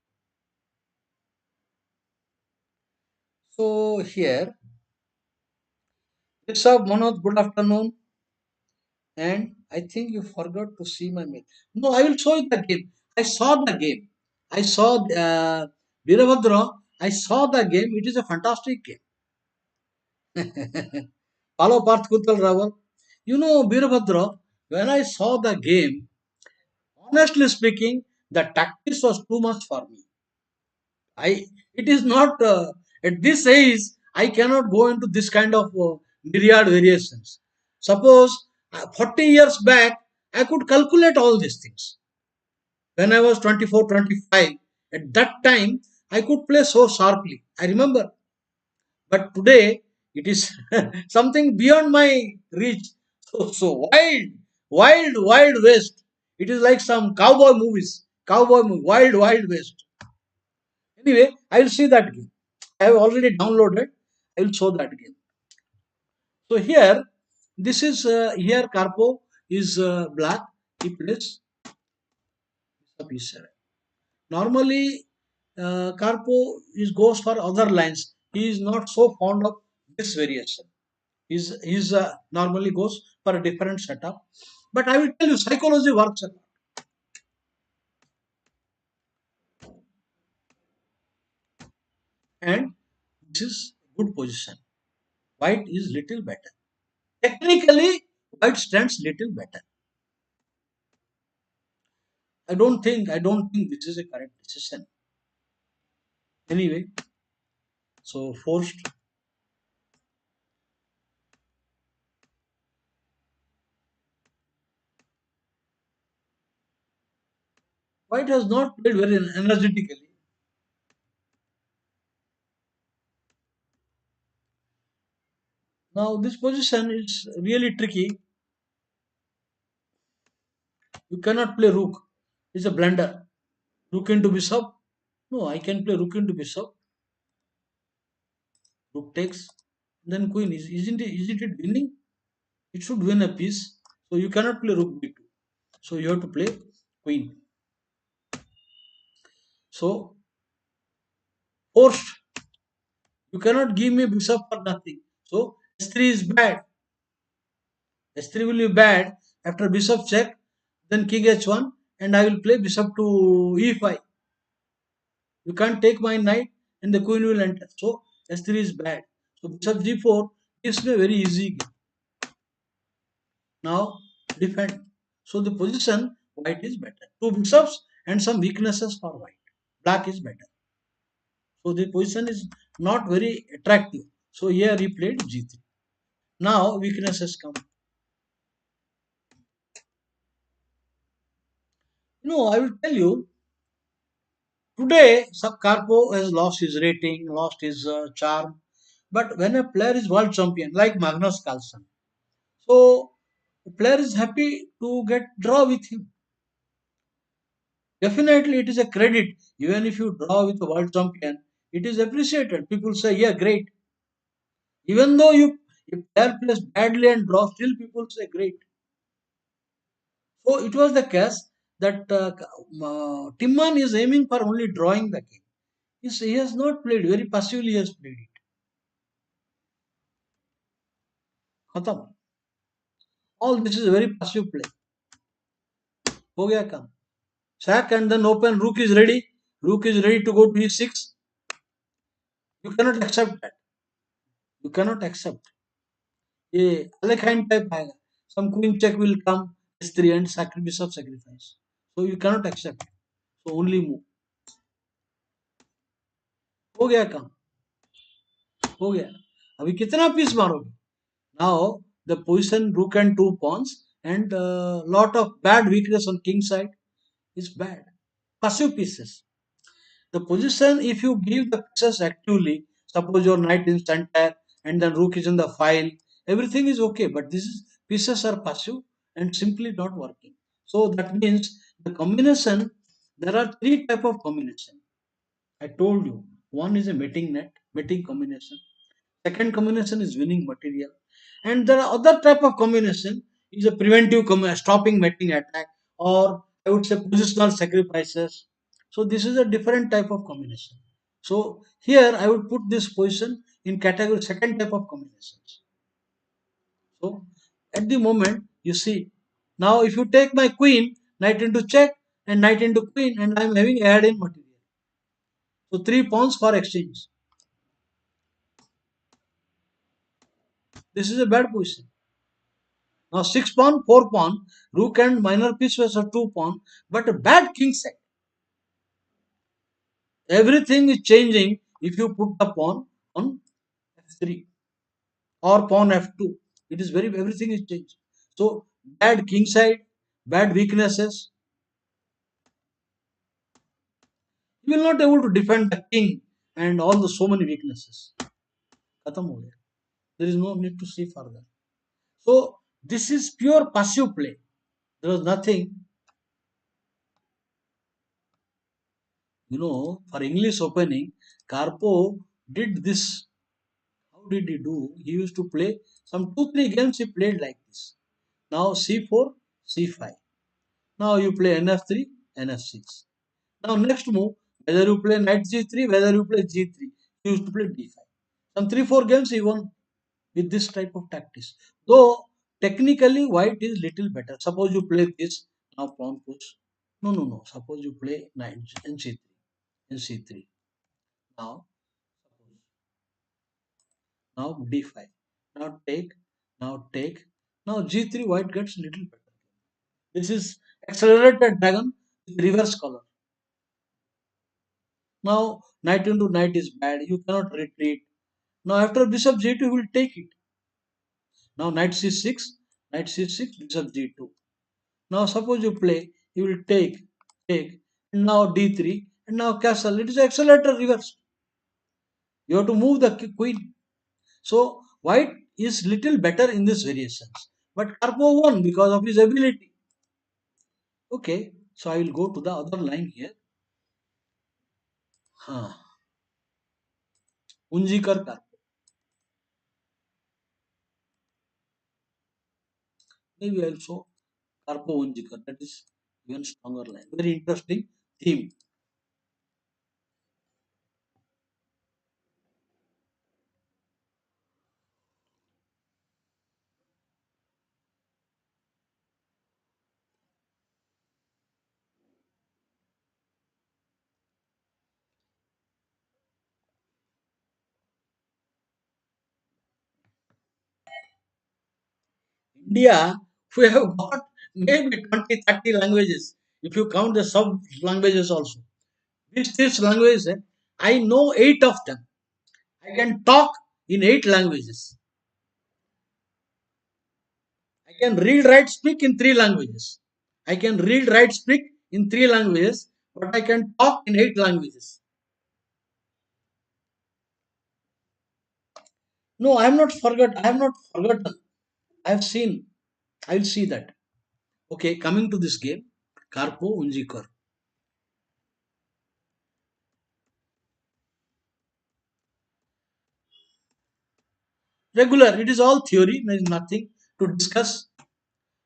so here Rishabh Manoj good afternoon and I think you forgot to see my mail. No, I will show you the game. I saw the game. I saw Virabhadra. I saw the game. It is a fantastic game. Follow Parth Kutal Raval. You know, Virabhadra, when I saw the game, honestly speaking, the tactics was too much for me. It is not, at this age, I cannot go into this kind of myriad variations. Suppose 40 years back, I could calculate all these things. When I was 24, 25, at that time, I could play so sharply. I remember. But today, it is something beyond my reach. So wild west. It is like some cowboy movies. Cowboy movie, wild west. Anyway, I will see that game. I have already downloaded. I will show that game. So here, this is here Carpo is black. He plays bishop e7. Normally, Carpo is goes for other lines. He is not so fond of this variation. He's normally goes for a different setup. But I will tell you, psychology works a lot. And this is good position. White is little better. Technically, white stands little better. I don't think this is a correct decision. Anyway, so forced. White has not played very energetically. Now this position is really tricky. You cannot play rook. It's a blunder. Rook into bishop. No, I can play rook into bishop. Rook takes. Then queen isn't it winning? It should win a piece. So you cannot play rook b2. So you have to play queen. So forced. You cannot give me bishop for nothing. So s3 is bad. S3 will be bad. After bishop check, then king h1, and I will play bishop to e5. You can't take my knight, and the queen will enter. So s3 is bad. So bishop g4 gives me a very easy game. Now defend. So the position white is better. Two bishops and some weaknesses for white. Black is better. So the position is not very attractive. So here he played g3. Now weaknesses come. I will tell you today. Karpo has lost his rating, lost his charm. But when a player is world champion like Magnus Carlsen, so the player is happy to get draw with him. Definitely, it is a credit. Even if you draw with a world champion, it is appreciated. People say, "Yeah, great." Even though if player plays badly and draw, still people say great. So it was the case that Timman is aiming for only drawing the game. He has not played very passively. He has played it. खत्म. All this is a very passive play. हो गया काम. Sack and then open. Rook is ready. Rook is ready to go to e6. You cannot accept that. You cannot accept. ये Alekhine type आएगा. Some queen check will come. S3 and bishop sacrifice. So you cannot accept. So only move. हो गया काम. हो गया. अभी कितना piece मारोगे? Now the position rook and two pawns and lot of bad weakness on king side is bad. Passive pieces. The position, if you give the pieces actively, suppose your knight in center and then rook is in the file, everything is okay. But this is pieces are passive and simply not working. So that means the combination. There are three type of combination. I told you. One is a mating combination. Second combination is winning material, and there are other type of combination is a preventive stopping mating attack, or I would say positional sacrifices. So this is a different type of combination. So here I would put this position in category second type of combinations. So at the moment you see now if you take my queen, knight into check and knight into queen, and I am having add in material. So three pawns for exchange. This is a bad position. Now 6 pawn, 4 pawn, rook and minor piece was a 2 pawn, but a bad king side. Everything is changing if you put the pawn on f3 or pawn f2. It is very everything is changed. So bad king side, bad weaknesses. You will not able to defend the king and all the so many weaknesses. Khatam ho gaya. There is no need to see further. So this is pure passive play. There was nothing. For English opening, Carpo did this. How did he do? He used to play some 2 3 games. He played like this. Now c4, c5. Now you play nf3, nf6. Now next move, whether you play knight g3, whether you play g3, he used to play d5. Some 3 4 games he won with this type of tactics. Though technically white is little better. Suppose you play this. Now pawn push. No, no, no. Suppose you play knight in c3, in c3. Now Now d5. Now take. Now take. Now g3 white gets little better. This is accelerated dragon with reverse color. Now knight into knight is bad. You cannot retreat. Now after bishop g2 you will take it. Now knight c6. Knight c6. Bishop g2. Now suppose you play. You will take. And now d3. And now castle. It is accelerated reverse. You have to move the queen. So white is little better in these variations. But Karpov won because of his ability. Okay, so I will go to the other line here. हाँ, Unjikar Karpov. Maybe also Karpo Unjikar. That is even stronger line. Very interesting theme. India, we have got maybe 20, 30 languages. If you count the sub languages also. These languages, I know eight of them. I can talk in eight languages. I can read, write, speak in three languages. I can read, write, speak in three languages, but I can talk in eight languages. No, I am not forgot. I am not forgotten. I have seen. I will see that. Okay, coming to this game, Karpo Unjikar. Regular. It is all theory. There is nothing to discuss.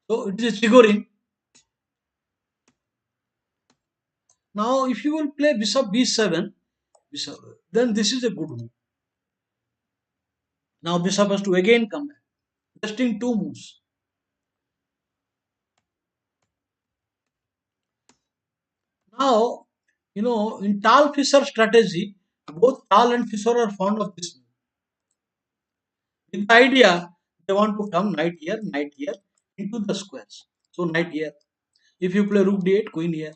So it is a figurine. Now, if you will play Bishop B7, Bishop, then this is a good move. Now Bishop has to again come back. Just in two moves. Now, in Tal Fisher strategy, both Tal and Fisher are fond of this move. With the idea, they want to come knight here, into the squares. So knight here. If you play rook d8, queen here.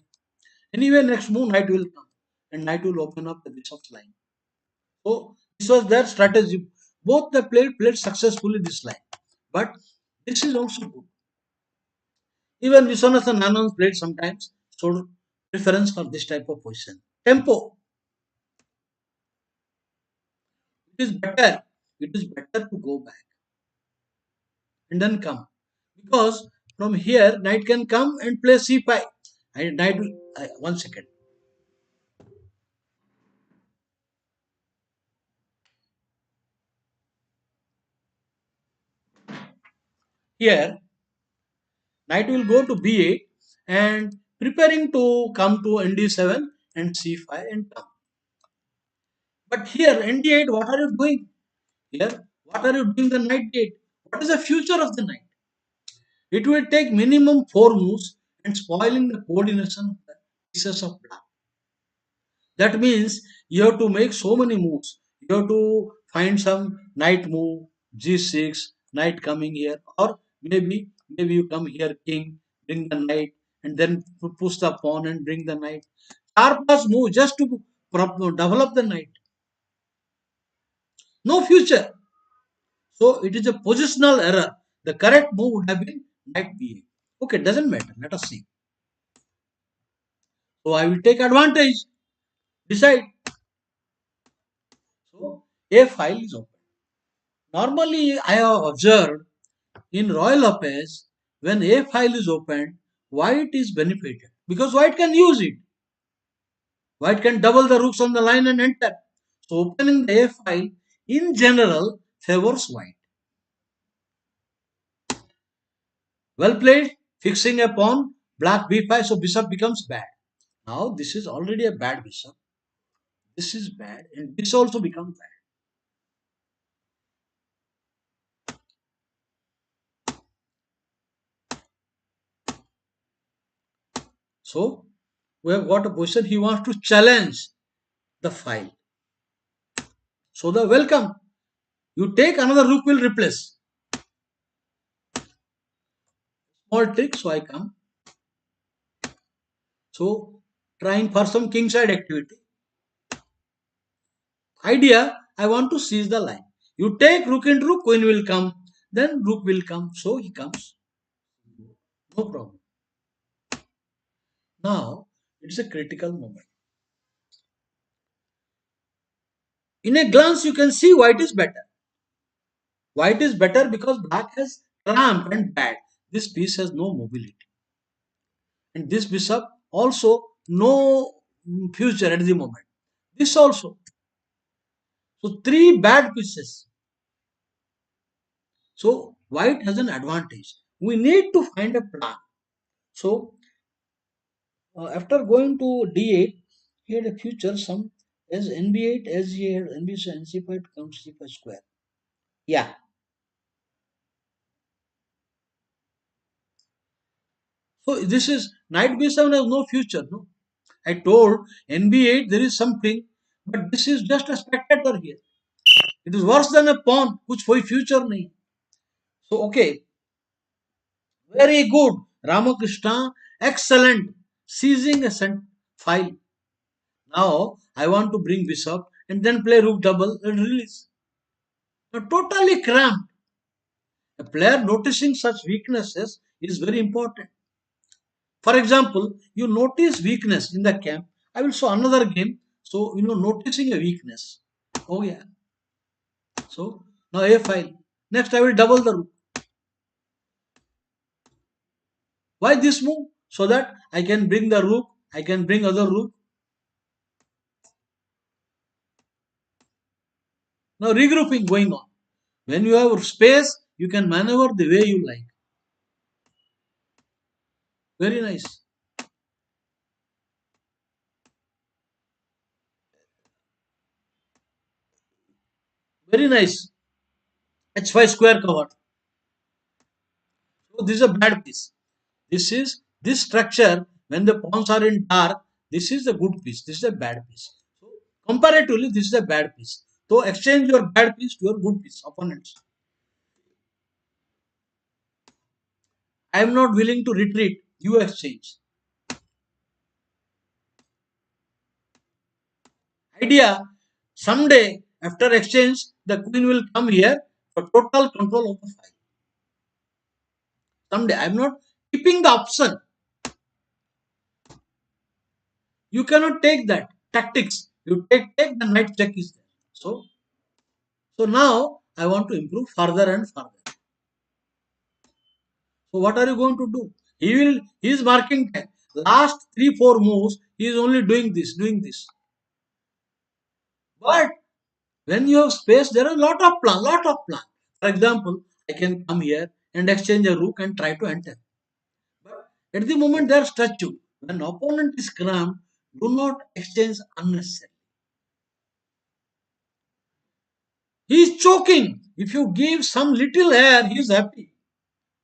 Anyway, next move, knight will come. And knight will open up the bishop's line. So this was their strategy. Both they played successfully this line. But this is also good. Even Viswanathan Anand played sometimes, showed preference for this type of position. Tempo. It is better. It is better to go back and then come. Because from here, knight can come and play c5. And knight will, 1 second. Here, knight will go to b8 and preparing to come to nd7 and c5 and come. But here, nd8, what are you doing? Here, what are you doing the knight d8? What is the future of the knight? It will take minimum 4 moves and spoiling the coordination of the pieces of black. That means you have to make so many moves. You have to find some knight move, g6, knight coming here, or maybe you come here, king, bring the knight, and then push the pawn and bring the knight. Sharp move just to develop the knight. No future. So it is a positional error. The correct move would have been knight b8. Okay, doesn't matter. Let us see. So I will take advantage. Decide. So a file is open. Normally, I have observed in Royal Lopez, when a file is opened, white is benefited because white can use it. White can double the rooks on the line and enter. So opening the a file in general favors white. Well played, fixing a pawn, black b5, so bishop becomes bad. Now this is already a bad bishop. This is bad, and this also becomes bad. So we have got a position. He wants to challenge the file. So the welcome. You take another rook will replace. Small trick, so I come. So trying for some kingside activity. Idea, I want to seize the line. You take rook into rook, queen will come. Then rook will come. So he comes. No problem. Now it's a critical moment. In a glance, you can see white is better. White is better because black has trump and bad. This piece has no mobility. And this bishop also no future at the moment. This also. So three bad pieces. So white has an advantage. we need to find a plan. So after going to D8, he had a future some as NB8 as he had NB so NC5 comes C5 square. Yeah. So this is knight B7 has no future. No, I told NB8 there is something, but this is just a spectator here. It is worse than a pawn, which कोई future नहीं. So okay, very good, Ramakrishna, excellent, seizing a file. Now I want to bring bishop and then play rook double and release. Now totally cramped. A player noticing such weaknesses is very important. For example, you notice weakness in the camp. I will show another game. So noticing a weakness. Oh yeah. So now a file. Next I will double the rook. Why this move? So that I can bring the rook. I can bring other rook. Now regrouping going on. When you have space, you can maneuver the way you like. Very nice. Very nice. H5 square covered. So this is a bad piece. This structure when the pawns are in dark. This is a good piece. This is a bad piece. So comparatively, this is a bad piece. So exchange your bad piece to your good piece, opponents. I am not willing to retreat. You exchange. Idea. Someday after exchange, the queen will come here for total control of the file. Someday I am not keeping the option. You cannot take that tactics. You take the knight check is there. So now I want to improve further and further. So what are you going to do? He is marking time. Last 3 4 moves, he is only doing this, doing this. But when you have space, there are a lot of plan, lot of plan. For example, I can come here and exchange a rook and try to enter. But at the moment they are statue. When opponent is cramped, do not exchange unnecessarily. He is choking. If you give some little air, he is happy.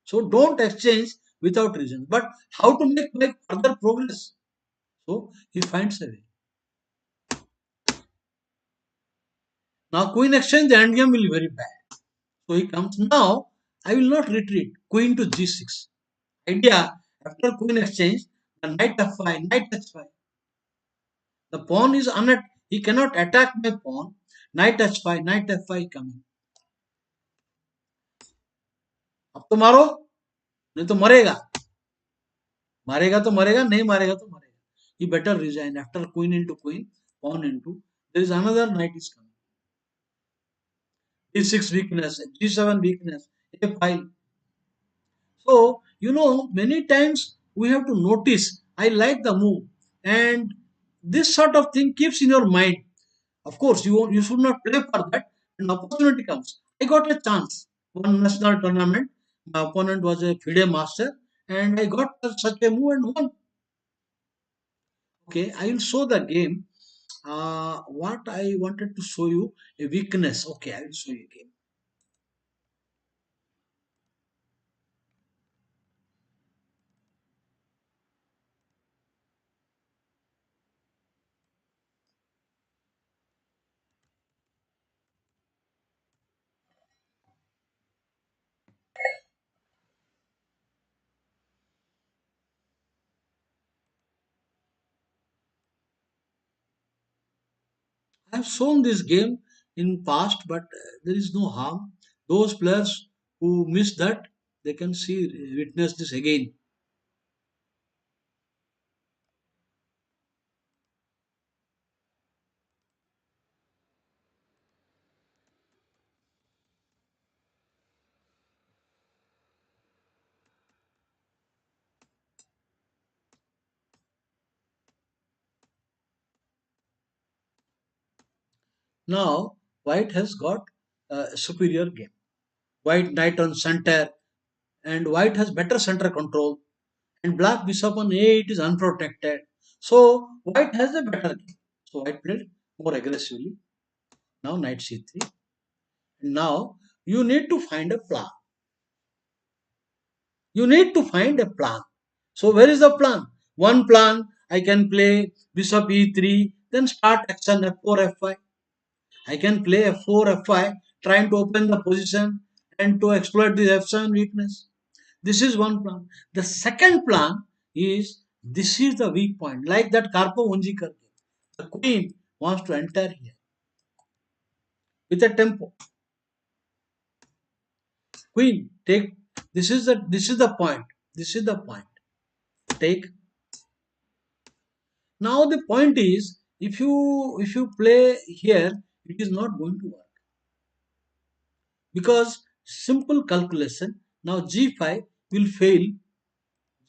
So don't exchange without reason. But how to make further progress? So he finds a way. Now queen exchange, the endgame will be very bad. So he comes now. I will not retreat. Queen to g6. Idea after queen exchange, the knight f5, knight h5. The pawn is unattacked. He cannot attack my pawn. Knight h5, knight f5 coming. अब तो मारो नहीं तो मरेगा मारेगा तो मरेगा नहीं मारेगा तो मरेगा he better resign after queen into queen pawn into there is another knight is coming d6 weakness g7 weakness a5 so many times we have to notice I like the move and this sort of thing keeps in your mind of course you should not play for that an opportunity comes I got a chance one national tournament my opponent was a FIDE master and I got such a move and won. Okay, I will show the game. What I wanted to show you a weakness. Okay, I will show you a game. I have shown this game in past, but there is no harm. Those players who missed that, they can see witness this again. Now, White has got a superior game. White knight on center, and white has better center control, and black bishop on a8 is unprotected. So white has a better game. So white played more aggressively. Now knight c3. Now you need to find a plan. You need to find a plan. So where is the plan? One plan, I can play bishop e3, then start action f4, f5. I can play f4, f5, trying to open the position and to exploit the f7 weakness. This is one plan. The second plan is, this is the weak point, like that Karpov Unjikar. The queen wants to enter here with a tempo. Queen take. This is the point. This is the point. Take. Now the point is, if you play here, it is not going to work because simple calculation. Now g5 will fail.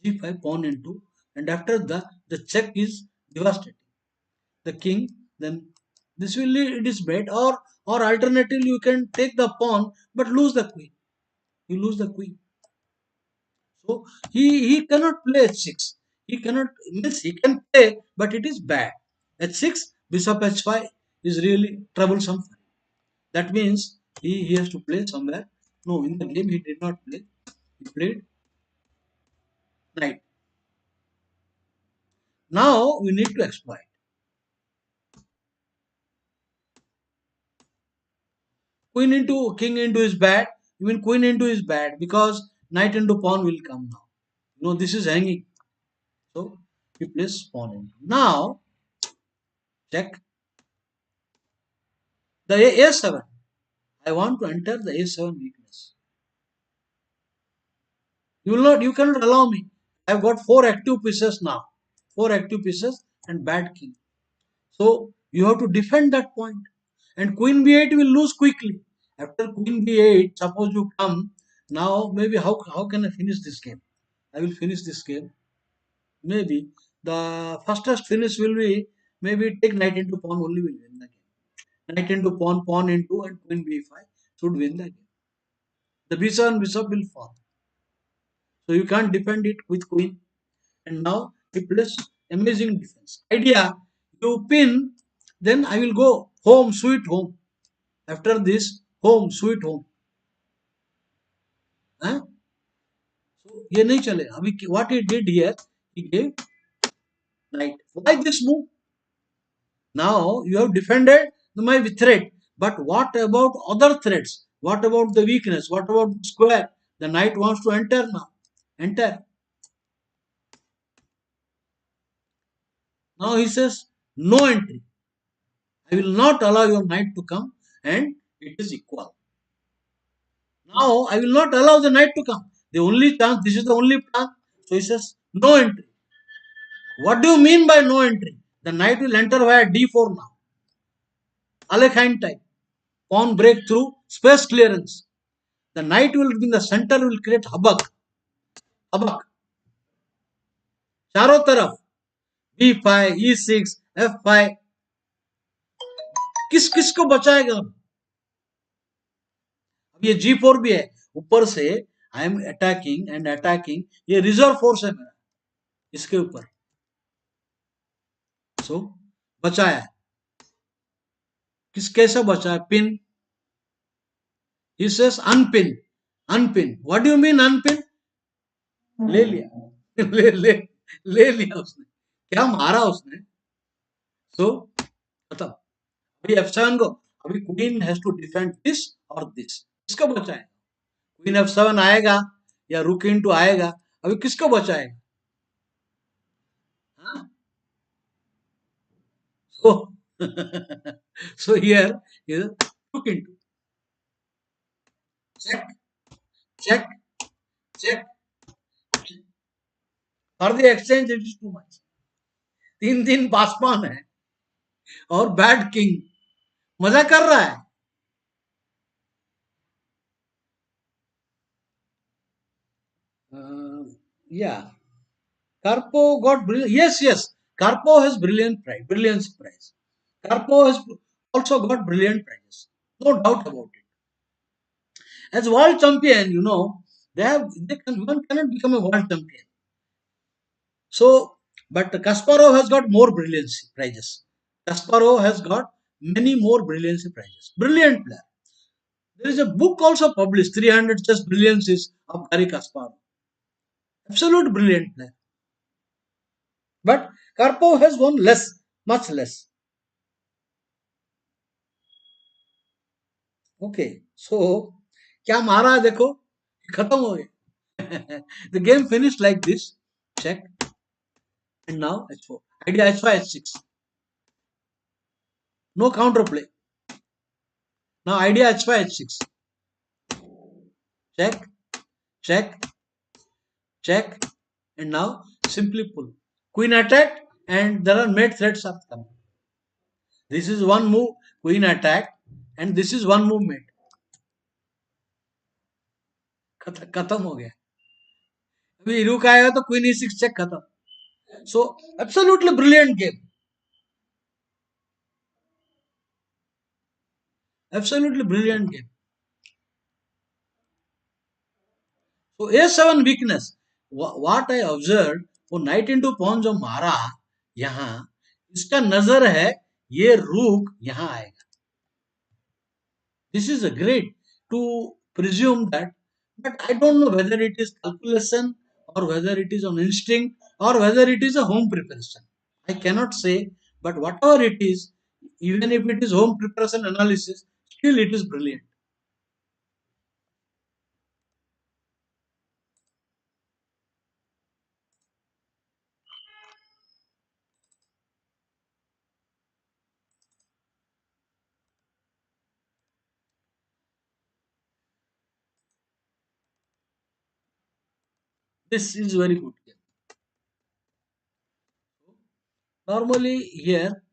G5 pawn into, and after the check is devastating. The king, then this will lead, it is bad, or alternatively you can take the pawn but lose the queen. You lose the queen. So he cannot play h6. He cannot, means he can play, but it is bad. H6, bishop h5 is really troublesome. That means he has to play somewhere. No, in the game he did not play. He played knight. Now we need to exploit. Queen into king into is bad. Even queen into is bad because knight into pawn will come now. This is hanging. So he plays pawn into. Now check the a7. I want to enter the a7 weakness. You cannot allow me. I've got four active pieces now. Four active pieces and bad king. So you have to defend that point. And queen b8 will lose quickly. After queen b8, suppose you come. Now maybe how can I finish this game? I will finish this game. Maybe the fastest finish will be, maybe take knight into pawn only will win the game. Knight into pawn, pawn into, and queen b5 should win the game. The bishop will fall. So you can't defend it with queen. And now he plays amazing defense. Idea, you pin, then I will go home, sweet home. After this, home, sweet home. Huh? So ये नहीं चलेगा. अभी what he did here, he gave knight. Why this move? Now you have defended my threat. But what about other threats? What about the weakness? What about the square? The knight wants to enter now. Enter. Now he says, no entry. I will not allow your knight to come, and it is equal. Now I will not allow the knight to come. The only chance, this is the only plan. So he says, no entry. What do you mean by no entry? The knight will enter via d4 now. Alekhine type. Pawn breakthrough, space clearance. The knight will be in the center, will create havoc. Havoc. चारों तरफ b5, e6, f5. किस किस को बचाएगा? अब ये g4 भी है. ऊपर से I am attacking and attacking. ये रिजर्व फोर्स है मेरा इसके ऊपर. सो बचाया है. किस कैसे बचा है? Pin. He says unpin. Unpin. What do you mean unpin? ले लिया. ले लिया उसने. क्या मारा उसने? So खत्म. अभी f7 को, अभी queen has to defend this और दिस. किसको बचाएगा? क्वीन f7 आएगा या रुक इनटू आएगा. अभी किसको बचाएगा? हाँ? So so here is रुक into. Check, check, check. For the exchange it is too much. 3-3 Paswan है और बैड किंग. मजा कर रहा है. Yeah, Karpov got brilliant. Yes. Karpov has brilliance prize. Karpov has also got brilliant prizes. No doubt about it. As world champion, One cannot become a world champion. So, but Kasparov has got more brilliancy prizes. Kasparov has got many more brilliancy prizes. Brilliant player. There is a book also published, 300 chess brilliancies of Garry Kasparov. Absolute brilliant player. But Karpov has won less, much less. Okay, so क्या मारा है देखो, खत्म हो गया. The game finished like this. Check. And now h4. Idea h5 h6. No counter play. Now idea h5 h6. Check, check, check. And now simply pull. Queen attacked and there are mate threats are coming. This is one move, queen attack, and this is one move mate. खत्म हो गया. अभी रुक आएगा तो queen e6 check खत्म. So absolutely brilliant game. Absolutely brilliant game. So a7 weakness. What I observed, वो knight into pawn जो मारा यहाँ, इसका नजर है ये रूक यहाँ आएगा. This is a great to presume that, but I don't know whether it is calculation or whether it is on instinct or whether it is a home preparation. I cannot say, but whatever it is, even if it is home preparation analysis, still it is brilliant. This is very good game. Normally here,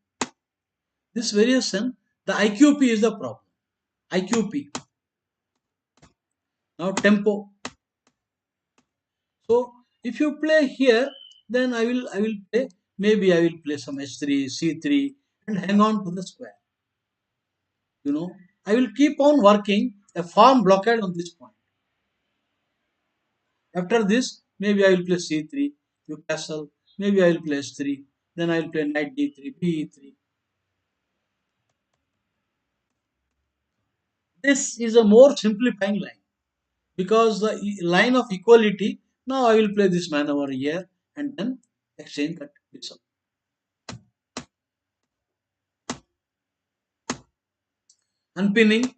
this variation, the IQP is the problem. IQP. Now tempo. So if you play here, then I will play, maybe I will play some h3, c3 and hang on to the square. You know, I will keep on working a firm blockade on this point. After this, maybe I will play c3, you castle, maybe I will play h3, then I will play knight d3, be3. This is a more simplifying line because the line of equality, now I will play this man over here and then exchange that bishop. Unpinning,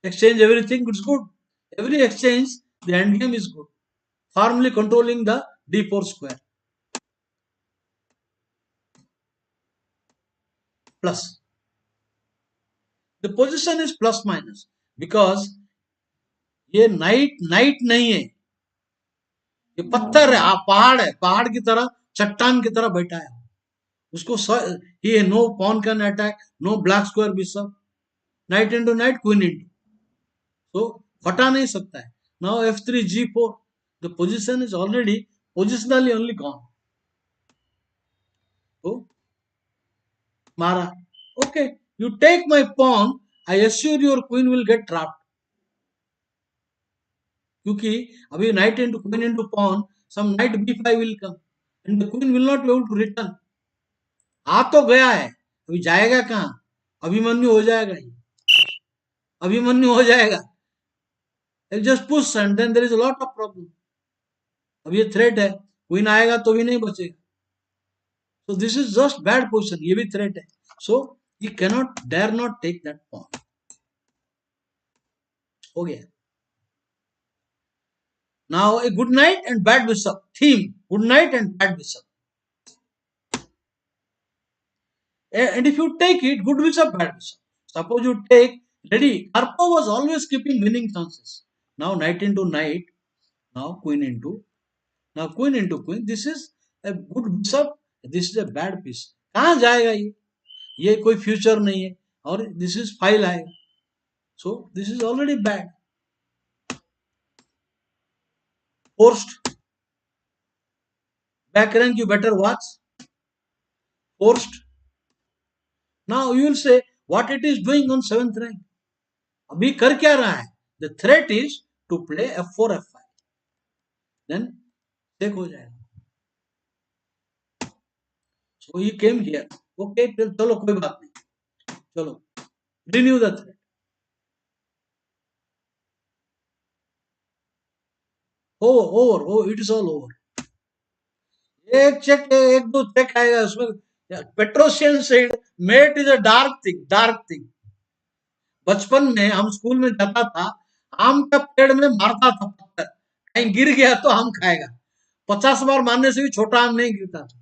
exchange everything, it's good. Every exchange, the endgame is good. Firmly controlling the d4 square. Plus. The position is plus minus because ये night night नहीं है, ये पत्थर है, पहाड़ है, पहाड़ की तरह, चट्टान की तरह बैठा है. उसको ये no pawn can attack, no black square bishop, knight into knight, queen into, तो फटा नहीं सकता है. Now f3 g4, the position is already positionally only gone. तो मारा, okay, you take my pawn, I assure your queen will get trapped. क्योंकि अभी knight into queen into pawn, some knight b5 will come and the queen will not be able to return. आ तो गया है, अभी जाएगा कहाँ? अभिमन्यु हो जाएगा, अभिमन्यु हो जाएगा. Just push and then there is a lot of problem. अब ये थ्रेट है, क्वीन आएगा तो भी नहीं बचेगा. So this is just bad position, ये भी थ्रेट है. So you cannot, dare not take that pawn. हो गया. Now a good night and bad bishop theme. Good night and bad bishop. And if you take it, good bishop, bad bishop. Suppose you take, ready. Karpov was always keeping winning chances. Now knight into knight. Now queen into. Now queen into queen. This is a good bishop. This is a bad piece. कहाँ जाएगा ये? ये कोई future नहीं है. और this is file आएगा. So this is already bad. Forced. Back rank you better watch. Forced. Now you will say what it is doing on 7th rank. अभी कर क्या रहा है? The threat is to play F4 F5, then check हो जाएगा. सो ही came here. Okay, चलो कोई बात नहीं, चलो renew the threat. Over oh it is all over. एक चेक, एक दो चेक आएगा उसमें. Petrosian said mate is a dark thing, dark thing. बचपन में हम स्कूल में जाता था, आम का पेड़ में मारता था पत्थर, कहीं गिर गया तो आम खाएगा. 50 बार मारने से भी छोटा आम नहीं गिरता था.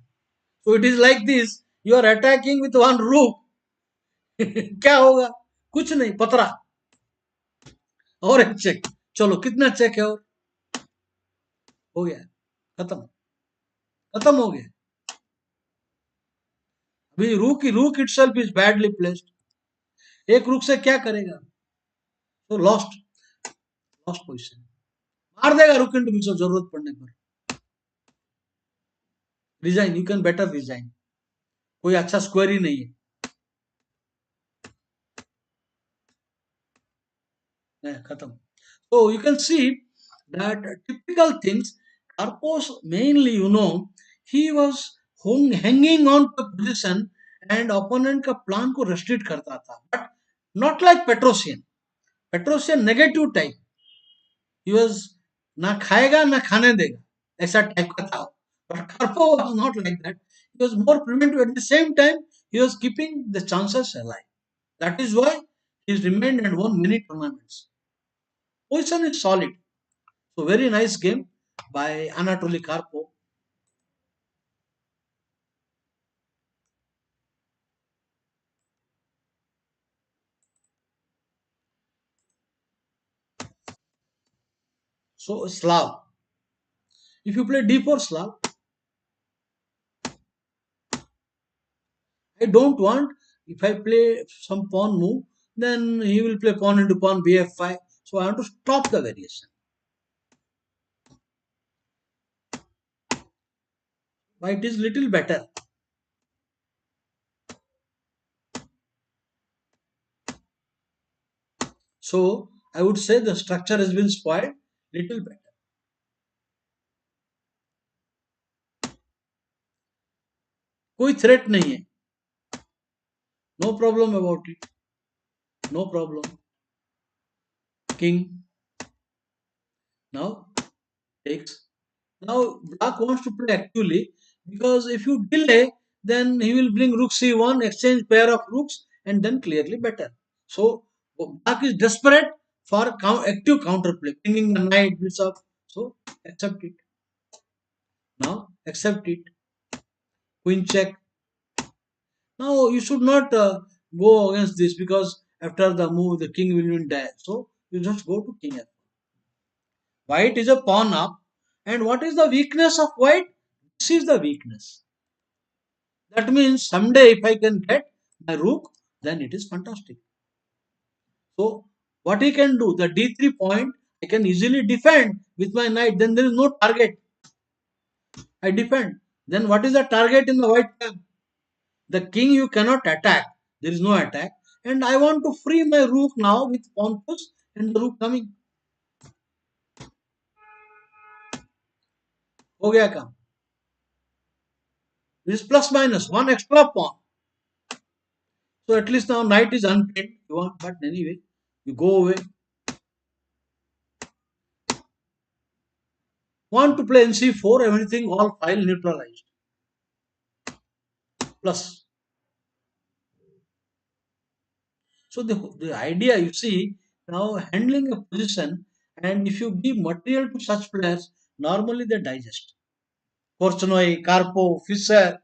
So it is like this, you are attacking with one rook. क्या होगा? कुछ नहीं, पतरा. और एक चेक. चलो कितना चेक है? और हो गया, खत्म, खत्म हो गया. अभी रूक इटसेल्फ इज बैडली प्लेस्ड. एक रूक से क्या करेगा? तो लॉस्ट, लॉस्ट पोजीशन. मार देगा रुक इंटू बिशप जरूरत पड़ने पर. Resign, you can better resign. कोई अच्छा स्क्वायर ही नहीं है, खत्म. So you can see that typical things. Karpos mainly, he was hanging on to position and opponent का प्लान को restrict करता था. But not like Petrosian. Petrosian negative type. He was ना खाएगा ना खाने देगा, ऐसा टाइप का था. But Karpo was not like that. He was more preventive. At the same time, he was keeping the chances alive. That is why he remained and won many tournaments. Position is solid. So very nice game by Anatoly Karpov. So Slav. If you play D4 Slav, I don't want, if I play some pawn move, then he will play pawn into pawn Bf5. So I want to stop the variation. White is little better. So I would say the structure has been spoiled little better. कोई threat नहीं है. No problem about it. No problem. King now takes. Now Black wants to play actively, because if you delay, then he will bring rook c1, exchange pair of rooks, and then clearly better. So Black is desperate for active counterplay, bringing the knight, bishop. So accept it. Now accept it. Queen check. Now you should not go against this, because after the move the king will win die. So you just go to king f. White is a pawn up, and what is the weakness of white? This is the weakness. That means someday if I can get my rook, then it is fantastic. So what he can do, the d3 point, I can easily defend with my knight. Then there is no target. I defend. Then what is the target in the white camp? The king you cannot attack. There is no attack. And I want to free my rook now with pawn push and the rook coming. हो गया काम. This is plus minus one extra pawn. So at least now knight is unpinned. You want, but anyway, you go away. Want to play NC4, everything, all file neutralized. Plus. So the idea, you see, now handling a position, and if you give material to such players, normally they digest. Korchnoi, Karpov, Fischer.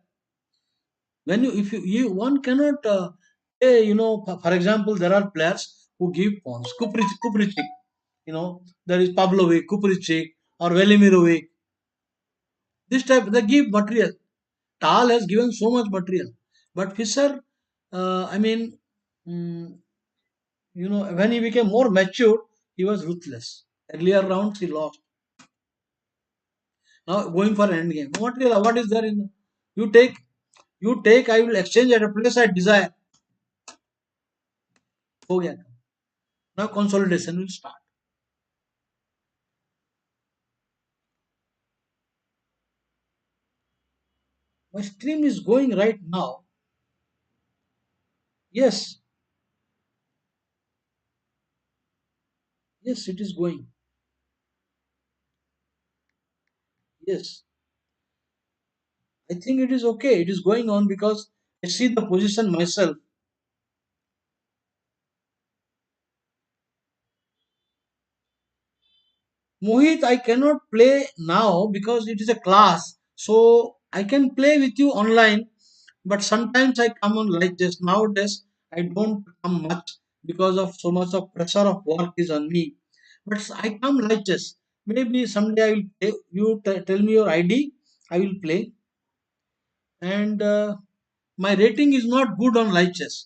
When you one cannot say, for example, there are players who give pawns. Kuprichik, there is Pavlovic, Kuprichik, or Velimirovic. This type, they give material. Tal has given so much material. But Fischer, I mean, mm, when he became more mature, he was ruthless. Earlier rounds he lost. Now going for an end game. What is there in you take? You take. I will exchange at a place I desire. हो गया. Now consolidation will start. My stream is going right now. Yes, yes, it is going. Yes, I think it is okay. It is going on because I see the position myself. Mohit, I cannot play now because it is a class. So I can play with you online, but sometimes I come on like this. Nowadays, I don't come much because of so much of pressure of work is on me. But I come like this. Maybe someday I will play. You tell me your ID, I will play. And my rating is not good on live chess.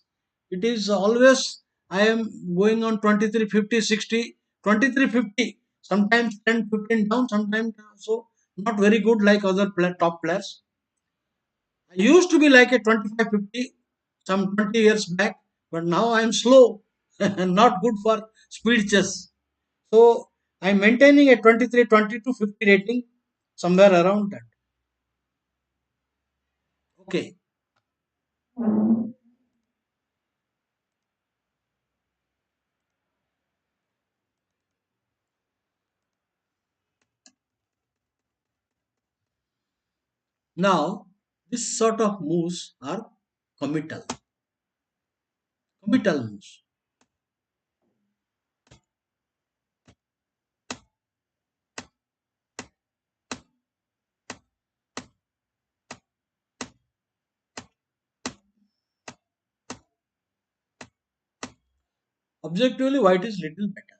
It is always I am going on 23, 50, 60, 23, 50. Sometimes 10, 15 down, sometimes so not very good like other top players. I used to be like a 25, 50 some 20 years back, but now I am slow and not good for speed chess. So I'm maintaining a 23, 22, 50 rating somewhere around that. Okay. Now, this sort of moves are committal. Committal moves. Objectively, white is little better.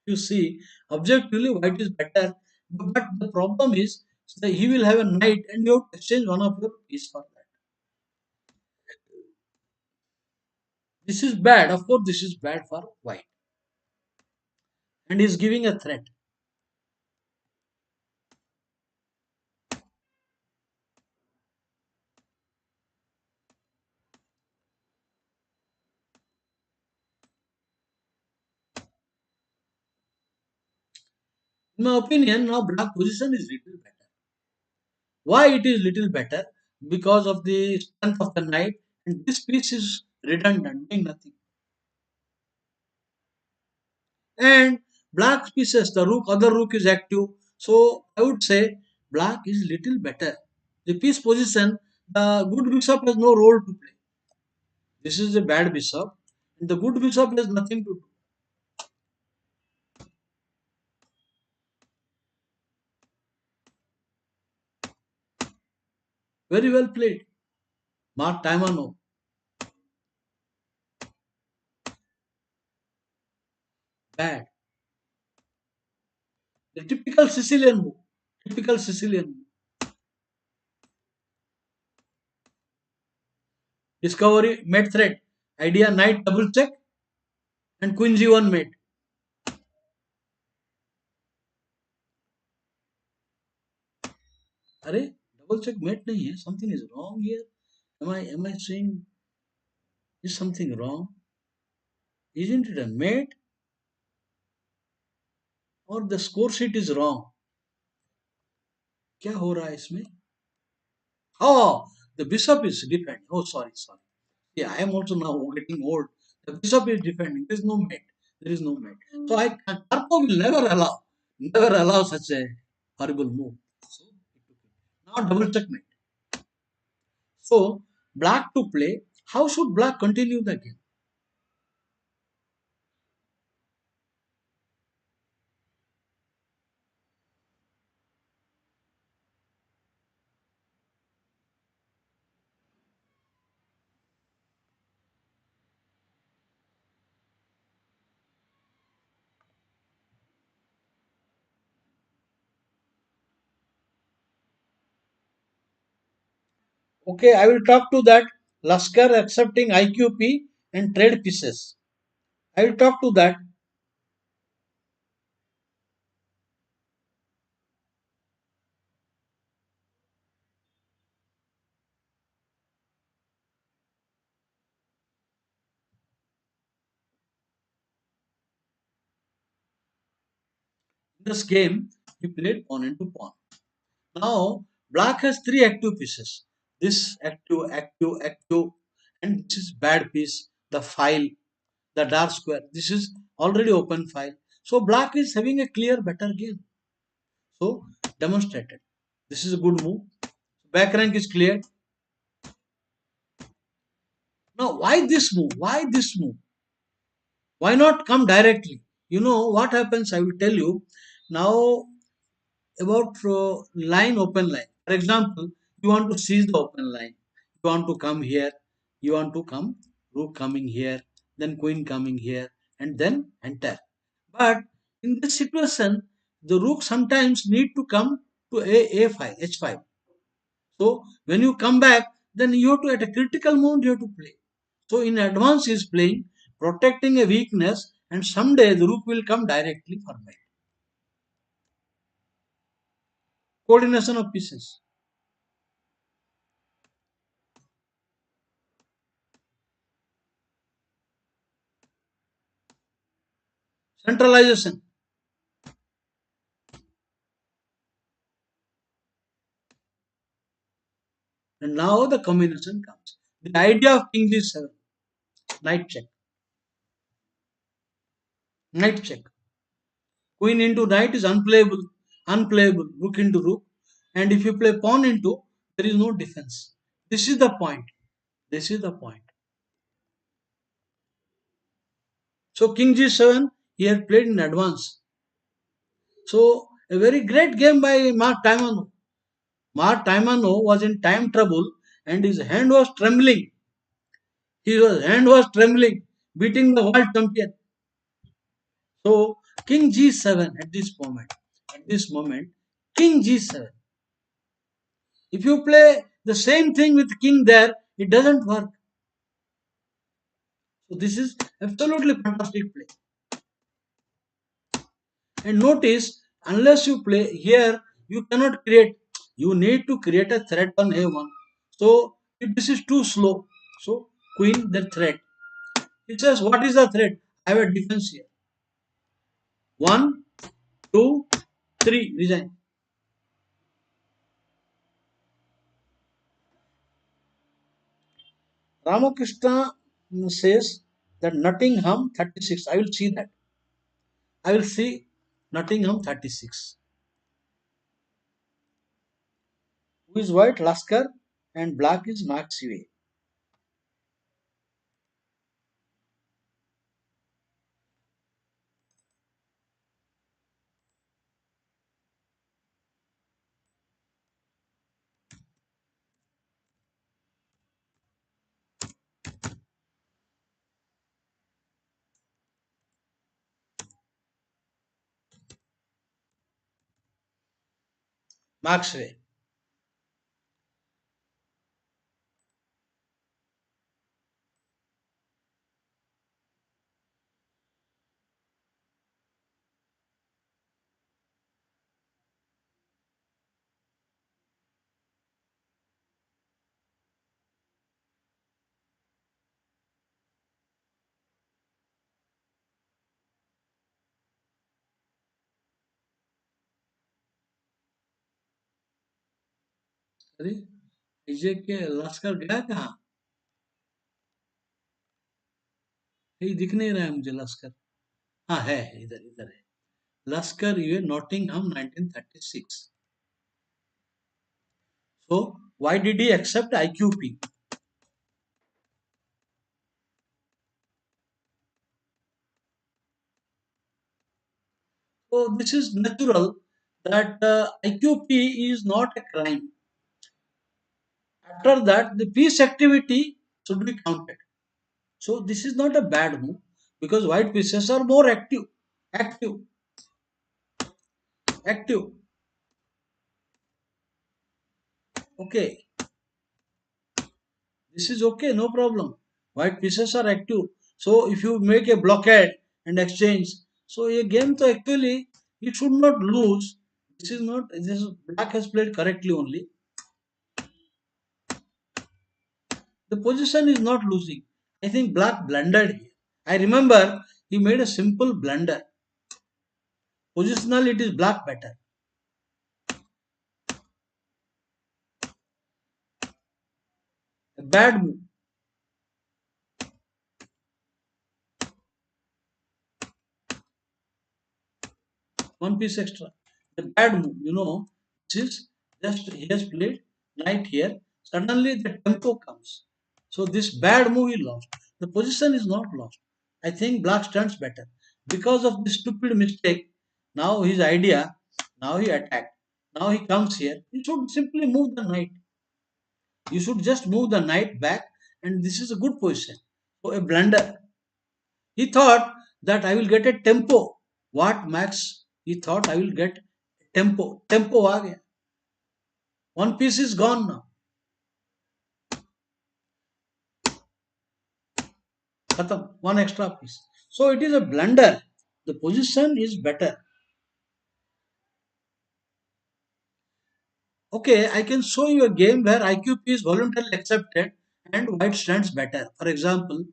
You see, objectively, white is better, but the problem is that he will have a knight and you have to exchange one of your piece for that. This is bad. Of course, this is bad for white. And he is giving a threat. In my opinion, now black position is little better. Why it is little better? Because of the strength of the knight, and this piece is redundant, doing nothing. And black pieces, the rook, other rook is active. So I would say black is little better. The piece position, the good bishop has no role to play. This is a bad bishop, and the good bishop has nothing to do. Very well played. Mark Taimano. Bad. The typical Sicilian move. Typical Sicilian move. Discovery, mate threat. Idea knight double check and queen g1 mate. अरे double check mate नहीं है. Something is wrong here. Am I saying is something wrong? Isn't it a mate or the score sheet is wrong? क्या हो रहा है इसमें? Oh, the bishop is defending. Oh, sorry, sorry. Yeah, I am also now getting old. The bishop is defending. There is no mate. There is no mate. So Karpo will never allow such a horrible move. So now double checkmate. So black to play. How should black continue the game? Okay, I will talk to that. Laskar accepting IQP and trade pieces. I will talk to that. In this game, he played pawn into pawn. Now, black has three active pieces. This active, active, active, and this is bad piece, the file, the dark square. This is already open file. So, black is having a clear better game. So, demonstrated. This is a good move. Back rank is cleared. Now, why this move? Why this move? Why not come directly? You know what happens? I will tell you. Now, about line open line. For example, you want to seize the open line. You want to come here. You want to come rook coming here, then queen coming here, and then enter. But in this situation, the rook sometimes need to come to a5, h5. So when you come back, then you have to at a critical moment you have to play. So in advance he is playing, protecting a weakness, and someday the rook will come directly for me. Coordination of pieces. Centralization. And now the combination comes. The idea of king g7, knight check, knight check. Queen into knight is unplayable, unplayable. Rook into rook, and if you play pawn into, there is no defense. This is the point. This is the point. So king g7 he had played in advance. So a very great game by Mark Taimano. Mark Taimano was in time trouble and his hand was trembling. His hand was trembling, beating the world champion. So King G7 at this moment. At this moment, King G7. If you play the same thing with King there, it doesn't work. So this is absolutely fantastic play. And notice, unless you play here, you cannot create. You need to create a threat on A1. So if this is too slow, so Queen the threat. It says, what is the threat? I have a defense here. 1, 2, 3, resign. Ramakrishna says that Nottingham 36. I will see that. I will see Nottingham 36. Who is white? Laskar and black is Maxwell. Maxwell. अरे विजय के लश्कर गया कहाँ? ये दिख नहीं रहा है मुझे लश्कर. हाँ है इधर इधर है. Lasker UA Nottingham 1936. So why did he accept IQP? So this is natural that IQP is not a crime. After that, the peace activity should be counted. So this is not a bad move because white pieces are more active, active, active. Okay, this is okay, no problem. White pieces are active. So if you make a blockade and exchange, so a game to actually you should not lose. This is not this is black has played correctly only. The position is not losing. I think black blundered here. I remember he made a simple blunder. Positional, it is black better. A bad move. One piece extra. The bad move, this is just he has played knight here. Suddenly the tempo comes. So this bad move he lost. The position is not lost. I think black stands better. Because of this stupid mistake, now his idea, now he attacked. Now he comes here. He should simply move the knight. You should just move the knight back, and this is a good position. So a blunder. He thought that I will get a tempo. What Max? He thought I will get tempo. Tempo आ गया. One piece is gone now. खत्म. One extra piece. So it is a blunder. The position is better. Okay, I can show you a game where IQP is voluntarily accepted and white stands better. For example,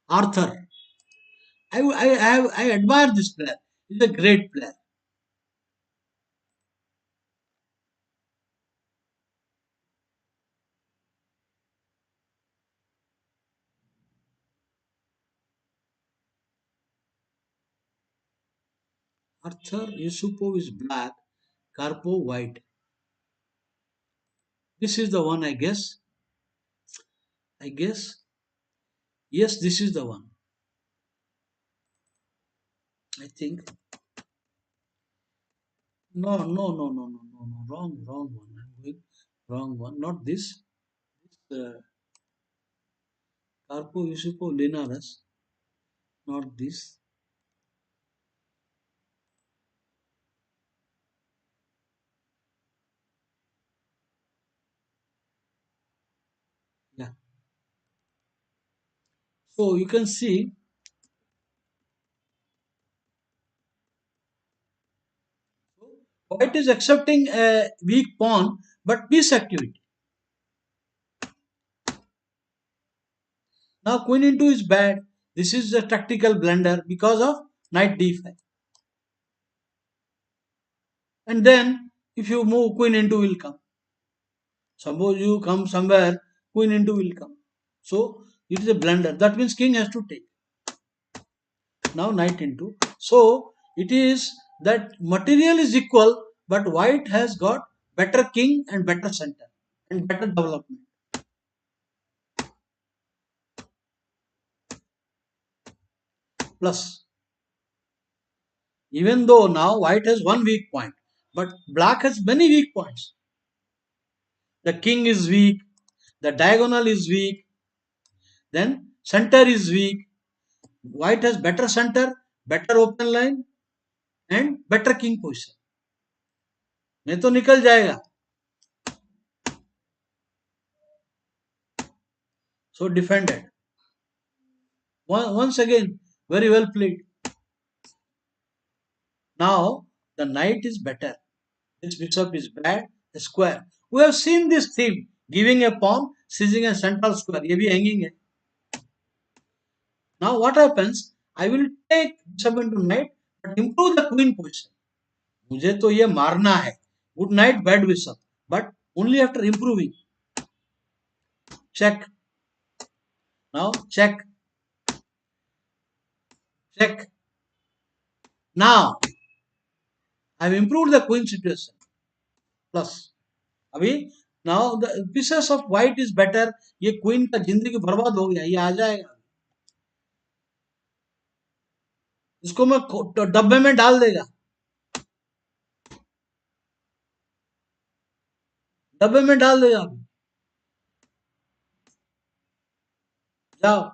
Arthur. I admire this player. He's a great player. Arthur Yusupov is black, Karpov white. This is the one, I guess. I guess. Yes, this is the one. I think. No, no, no, no, no, no, no. Wrong one. I'm going wrong one. Not this. Karpov Yusupov Linares. Not this. Yeah. So you can see white is accepting a weak pawn, but piece activity. Now queen into is bad. This is a tactical blunder because of knight d5. And then if you move queen into will come. Suppose you come somewhere, queen into will come. So it is a blunder. That means king has to take. Now knight into. So it is that material is equal, but white has got better king and better center and better development. Plus, even though now white has one weak point, but black has many weak points. The king is weak, the diagonal is weak, then center is weak. White has better center, better open line, and better king position. नहीं तो निकल जाएगा. So defended. Once again, very well played. Now the knight is better. This bishop is bad. A square. We have seen this theme. Giving a pawn, seizing a central square. ये भी hanging है. Now what happens? I will take bishop into knight, but improve the queen position. मुझे तो ये मारना है. Good knight, bad bishop. But only after improving. Check. Now check. Check. Now I have improved the queen situation. Plus. अभी now the pieces of white is better. ये queen का जिंदगी बर्बाद हो गया. ये आ जाएगा. इसको मैं डब्बे में डाल देगा. डब्बे में डाल देगा. अभी जाओ.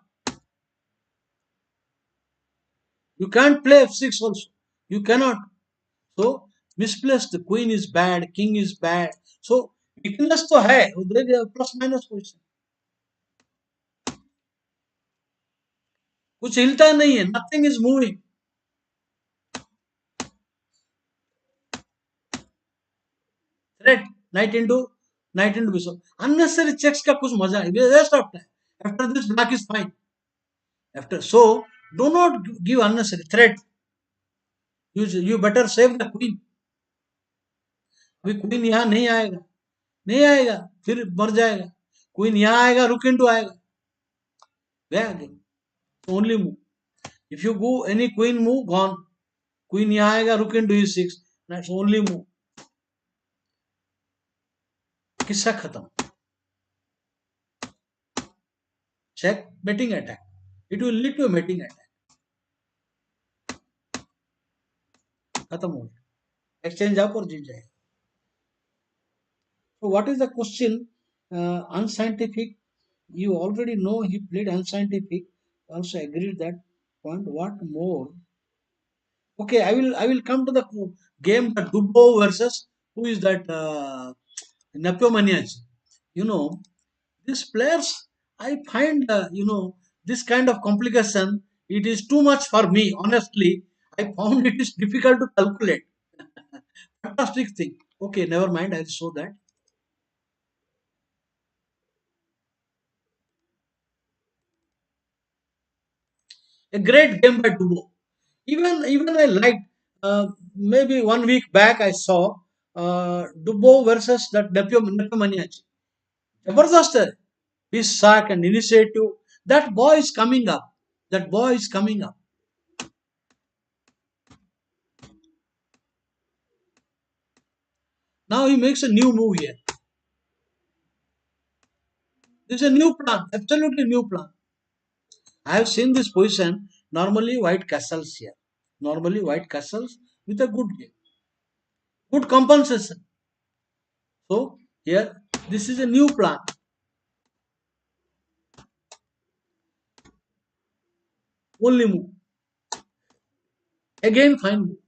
You can't play f6 also. You cannot. So misplaced. The queen is bad. King is bad. So weakness तो है. उधर प्लस माइनस पोजिशन. कुछ हिलता नहीं है. Nothing is moving. Threat. knight into bishop. Unnecessary checks का कुछ मजा नहीं, waste of time. After this, black is fine. After, so do not give unnecessary threat. You better save the queen. अभी queen यहाँ नहीं आएगा, नहीं आएगा, फिर मर जाएगा. क्वीन यहाँ आएगा, रुक इंटू आएगा, गया game. Only move. If you go any queen move, gone. Queen यहाँ आएगा, रुक into e6, that's only move. किस्सा खत्म. Check, mating attack. It will lead to mating attack. खत्म हो गया. एक्सचेंज आप और जीत जाएगा. So what is the question? Unscientific. You already know he played unscientific. Also agreed that point. What more? Okay, I will come to the game, the Dubbo versus who is that Napomaniac. You know, these players, I find this kind of complication. It is too much for me. Honestly, I found it is difficult to calculate. Fantastic thing. Okay, never mind. I'll show that. A great game by Dubbo. Even I liked. Maybe 1 week back I saw Dubbo versus that Nepomaniac. Jabardast hai. His sack and initiative. That boy is coming up. That boy is coming up. Now he makes a new move here. This is a new plan. Absolutely new plan. I have seen this position. Normally white castles here. Normally white castles with a good game. Good compensation. So here this is a new plan. Only move. Again fine move.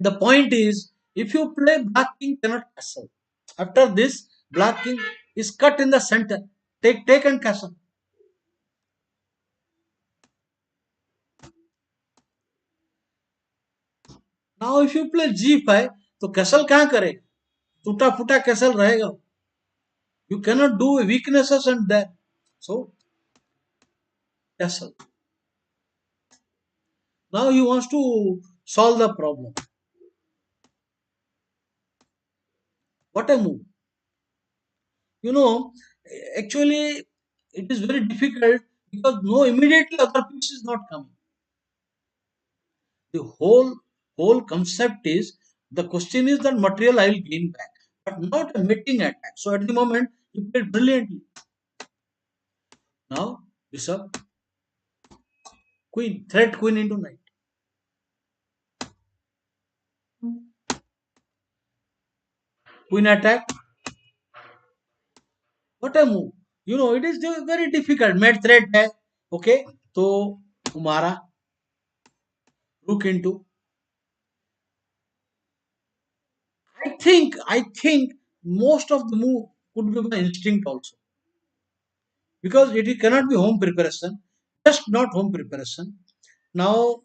The point is, if you play black king cannot castle. After this, black king is cut in the center. Take and castle. Now if you play g5, तो castle कहाँ करे? टूटा फूटा castle रहेगा. You cannot do weaknesses and that. So castle. Now he wants to solve the problem. What a move. You know, actually it is very difficult because no immediately other piece is not coming. The whole concept is, the question is that material I will gain back, but not a mating attack. So at the moment he played brilliantly. Now bishop, queen, threat queen into knight. Queen attack. What a move. You know, it is very difficult. Mate threat hai. Okay. So Umara, rook into. I think most of the move could be by instinct also. Because it cannot be home preparation. Just not home preparation. Now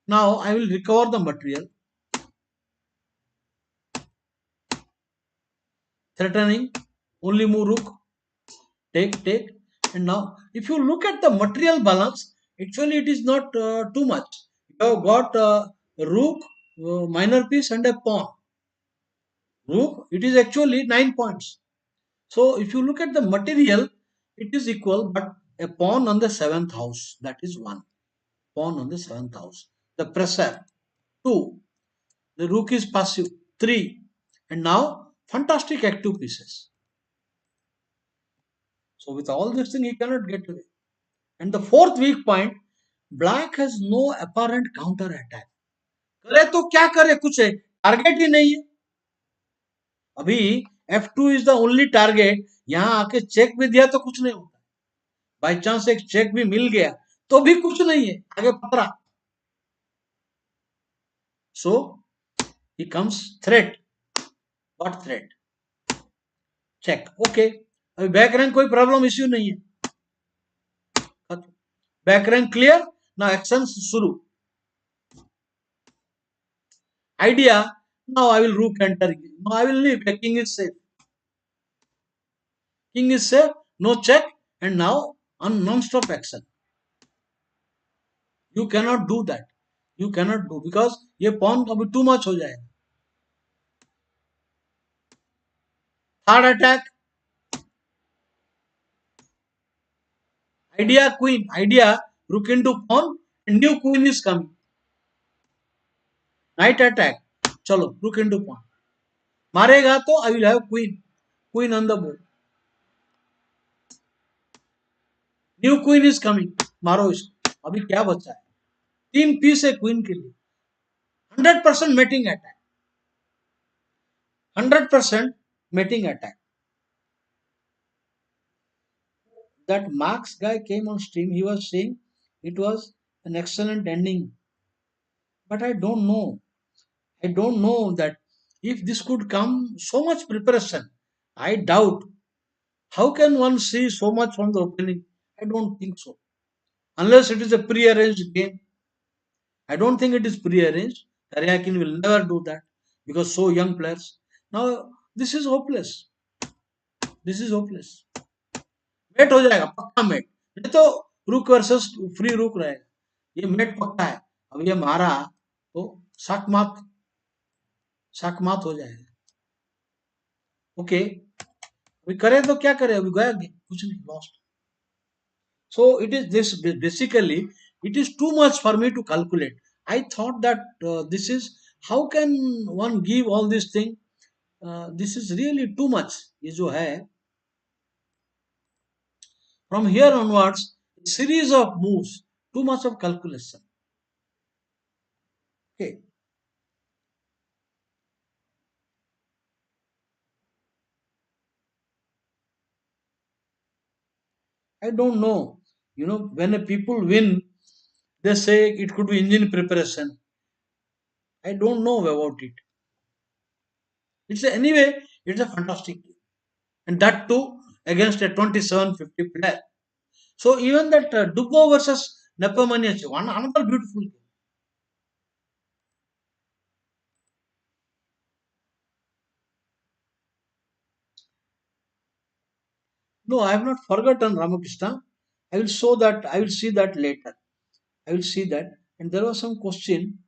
I will recover the material. Threatening, only move rook, take. And now if you look at the material balance, actually it is not too much. You have got rook, minor piece and a pawn. Rook, it is actually 9 points. So if you look at the material, it is equal, but a pawn on the 7th house, that is 1. Pawn on the 7th house. The pressure, 2. The rook is passive, 3. And now fantastic active pieces. So with all this thing, he cannot get away. And the fourth weak point, black has no apparent counter attack. करे तो क्या करे, कुछ है, target ही नहीं है. अभी F2 is the only target. यहां आके चेक भी दिया तो कुछ नहीं होता. बाई चांस एक चेक भी मिल गया तो भी कुछ नहीं है, आगे पकड़ा. So he comes threat. What threat? Check. Okay, अभी बैक रैंक कोई प्रॉब्लम इश्यू नहीं है. Back rank clear. ना एक्शन शुरू. Idea, now I will rook enter. No, I will leave. The king is safe. King is safe, no check, and now on non-stop action. You cannot do that. You cannot do because ये pawn अभी too much हो जाएगा. Third attack, idea rook into pawn, and new queen is coming. Knight attack, चलो rook into pawn. मारेगा तो I will have queen on the board. New queen is coming. मारो इसको. अभी क्या बचा है? 3 पीस है क्वीन के लिए. 100% mating attack. 100% mating attack. That Marx guy came on stream. He was saying it was an excellent ending, but I don't know. I don't know that if this could come so much preparation. I doubt. How can one see so much from the opening? I don't think so. Unless it is a pre-arranged game. I don't think it is pre-arranged. Karyakin will never do that because so young players. Now this is hopeless. This is hopeless. Mate हो जाएगा पक्का met. ये तो रुक versus free रुक रहेगा. ये met पक्का है. अब ये मारा तो शाक मात हो जाएगा. ओके अभी करे तो क्या करे. अभी गया कुछ नहीं. Lost. So it is this basically it is too much for me to calculate. I thought that this is how can one give all this thing. This is really too much. ये जो है from here onwards a series of moves, too much of calculation. Okay. I don't know. When a people win, they say it could be engine preparation. I don't know about it. Anyway, it's a fantastic game. And that too against a 27-50 player. So even that Dubbo versus Nepomaniac, one another beautiful game. No, I have not forgotten Ramakrishna. I will show that. I will see that later. I will see that. And there was some question.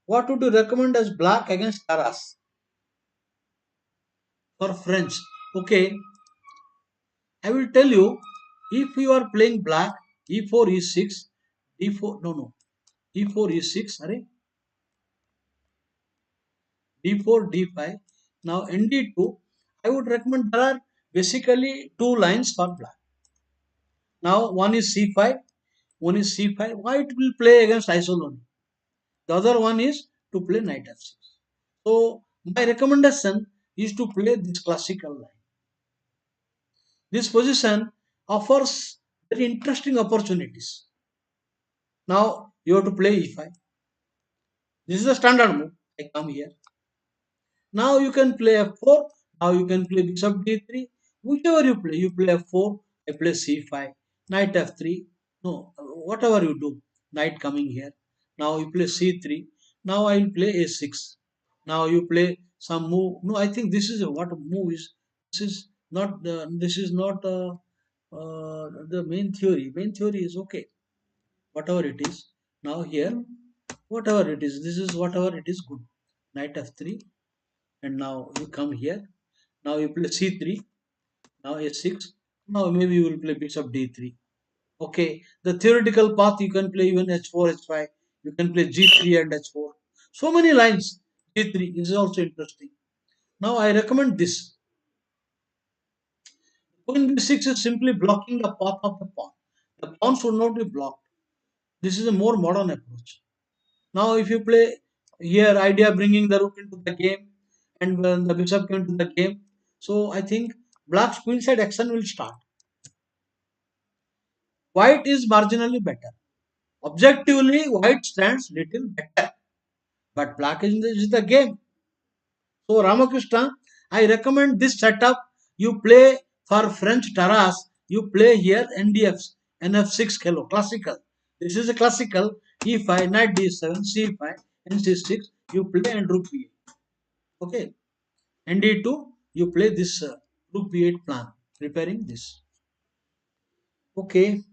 What would you recommend as black against Taras for French? Okay, I will tell you. If you are playing black, e4, e6, d4. No. e4, e6. Sorry, d4, d5. Now nd2. I would recommend there are basically two lines for black. Now one is c5, one is c5. White will play against isoloni. The other one is to play knight f6. So my recommendation is to play this classical line. This position offers very interesting opportunities. Now you have to play e5. This is the standard move. I come here. Now you can play f4. Now you can play bishop d3. Whichever you play f4. I play c5. Knight f3. No, whatever you do. Knight coming here. Now you play c3. Now I will play a6. Now you play some move. No, I think this is what move is. This is not the. This is not the main theory. Main theory is okay. Whatever it is. Now here, whatever it is. This is whatever it is good. Knight f3, and now you come here. Now you play c3. Now a6. Now maybe you will play bishop d3. Okay, the theoretical path you can play even h4, h5. You can play g3 and h4. So many lines. g3 is also interesting. Now I recommend this. Queen b6 is simply blocking the path of the pawn. The pawn should not be blocked. This is a more modern approach. Now if you play here, idea bringing the rook into the game and the bishop into the game. So I think black's queenside action will start. White is marginally better. Objectively, white stands little better. But black is the game. So Ramakrishna, I recommend this setup. You play For French Taras, you play here NDFs, NF6 Hello, classical. This is a classical. E5, knight D7, C5, and C6. You play and rook B8. Okay. ND2, you play this rook B8 plan, preparing this. Okay.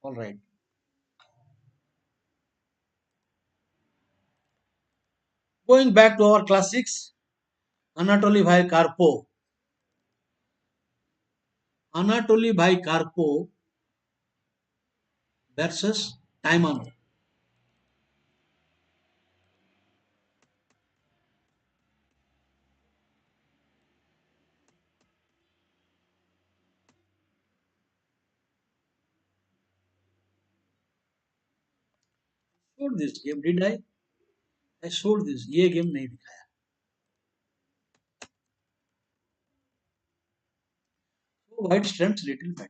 All right. Going back to our classics, Anatoly Bhai Karpov. Anatoly Bhai Karpov versus Taimanov. Showed this game, did I? I showed this. ये game नहीं दिखाया. So white strengths little better.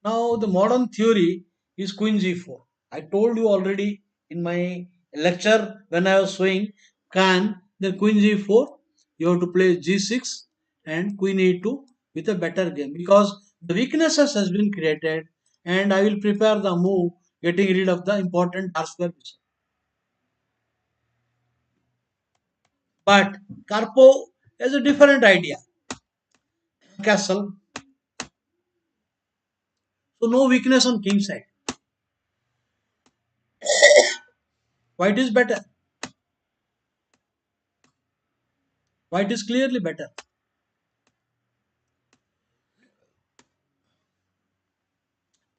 Now the modern theory is Queen G4. I told you already in my lecture when I was showing can the Queen G4. You have to play G6 and Queen E2 with a better game because the weaknesses has been created and I will prepare the move getting rid of the important R square bishop. But Karpov has a different idea. Castle. So no weakness on king side. White is better. White is clearly better.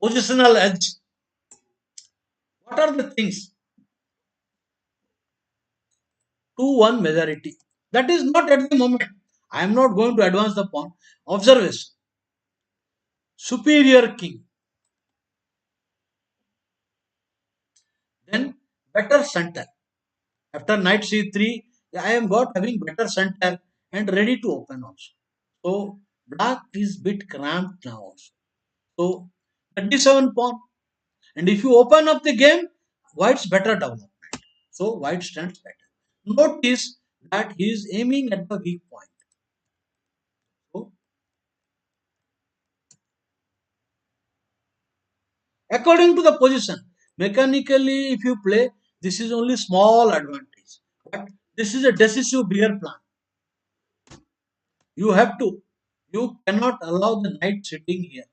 Positional edge. What are the things? 2-1 majority. That is not at the moment. I am not going to advance the pawn. Observation. Superior king. Then better center. After knight c3, I am got having better center and ready to open also. So black is bit cramped now also. So 37 pawn. And if you open up the game, white's better development. So white stands better. Notice that he is aiming at the weak point. So according to the position, mechanically if you play, this is only small advantage. But this is a decisive bigger plan. You have to. You cannot allow the knight sitting here.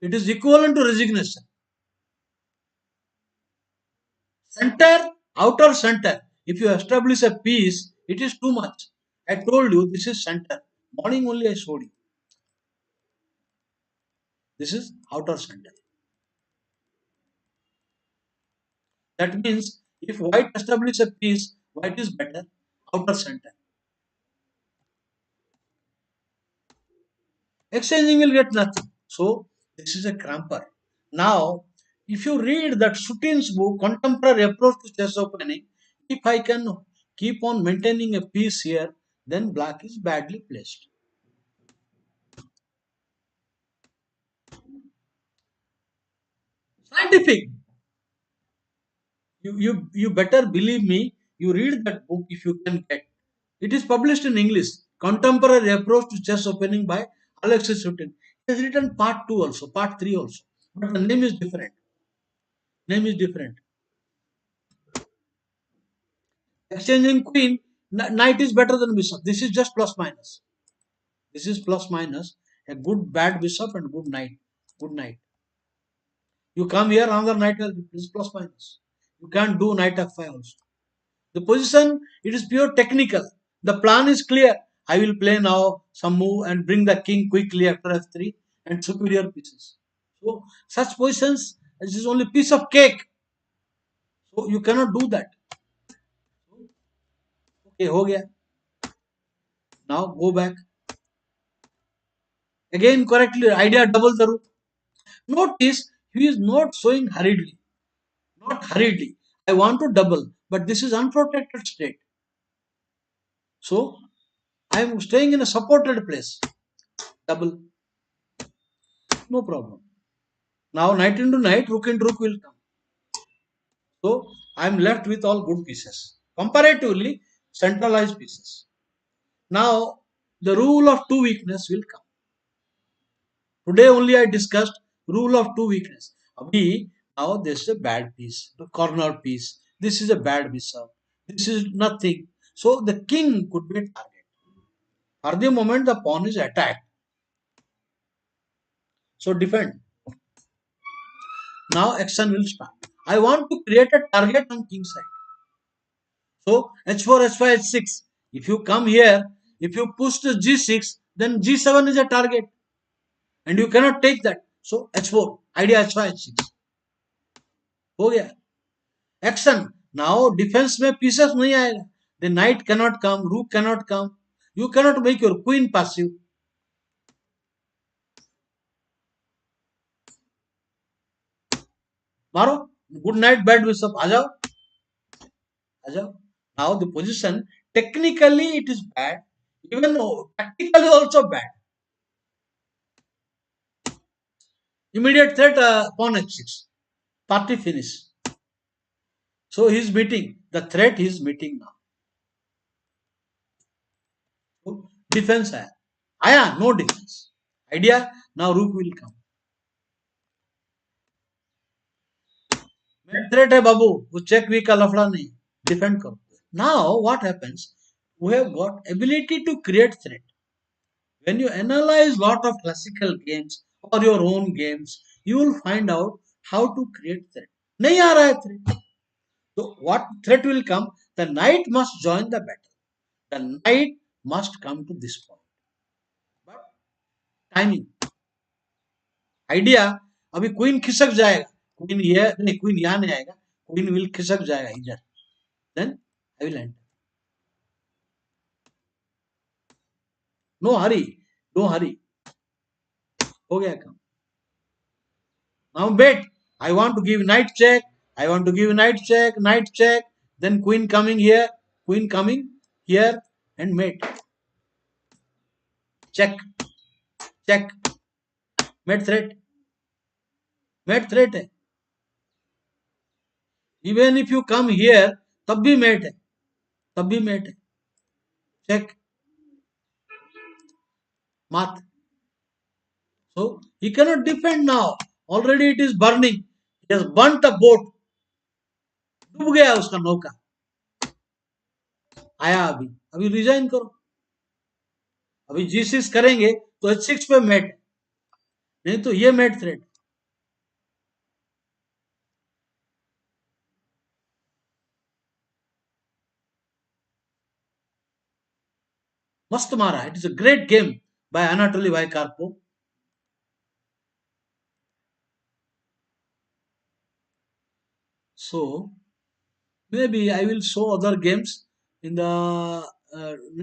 It is equivalent to resignation. Center, outer center. If you establish a piece, it is too much. I told you this is center. Morning only I showed you. This is outer center. That means if white establish a piece, white is better. Outer center. Exchanging will get nothing. So this is a cramper. Now, if you read that Sutin's book, Contemporary Approach to Chess Opening, if I can keep on maintaining a piece here, then black is badly placed. Scientific. You better believe me. You read that book if you can get. It is published in English. Contemporary Approach to Chess Opening by Alexis Sutin. He has written part 2 also, part 3 also. But the name is different. Name is different. Exchanging queen, knight is better than bishop. This is just plus minus. This is plus minus. A good bad bishop and good knight. Good knight. You come here, another knight is plus minus. You can't do knight f5 also. The position, it is pure technical. The plan is clear. I will play now some move and bring the king quickly after f3 and superior pieces. So such positions, this is only piece of cake. So you cannot do that. Okay, ho gaya. Now go back. Again correctly, idea double the rook. Notice he is not showing hurriedly. Not hurriedly. I want to double, but this is unprotected state. So I am staying in a supported place. Double. No problem. Now knight into knight, rook into rook will come. So I'm left with all good pieces. Comparatively, centralized pieces. Now the rule of two weakness will come. Today only I discussed rule of two weakness. We now this is a bad piece, the corner piece. This is a bad bishop. This is nothing. So the king could be a target. For the moment the pawn is attacked. So defend. Now action will start. I want to create a target on king side. So h4, h5, h6. If you come here, if you push to g6, then g7 is a target. And you cannot take that. So h4, idea h5, h6. हो गया action now defence में pieces नहीं आएगा the night cannot come रूक cannot come you cannot make your queen passive मारो good night bad bishop आ जाओ now the position technically it is bad even tactically also bad immediate threat pawn h6 party finish so he is meeting the threat he is meeting now so, defense आया no defense idea now rook will come threat है बाबू वो check we का लफड़ा नहीं defend करो now what happens we have got ability to create threat when you analyse lot of classical games और your own games you will find out how to create threat नहीं आ रहा है threat तो what threat will come the knight must join the battle the knight must come to this point but timing idea अभी queen खिसक जाएगा queen ये नहीं क्वीन यहाँ नहीं आएगा क्वीन विल खिसक जाएगा इधर then I will enter no hurry हो गया काम now but I want to give knight check then queen coming here and mate check check mate threat है even if you come here तब भी met है चेक मात so he cannot defend now already it is burning he has burnt the boat डूब गया उसका नौका आया अभी रिजाइन करो अभी g6 करेंगे तो h6 पे मेट नहीं तो ये मेट थ्रेट मस्त मारा it is a great game by Anatoly भाई Karpov so maybe I will show other games in the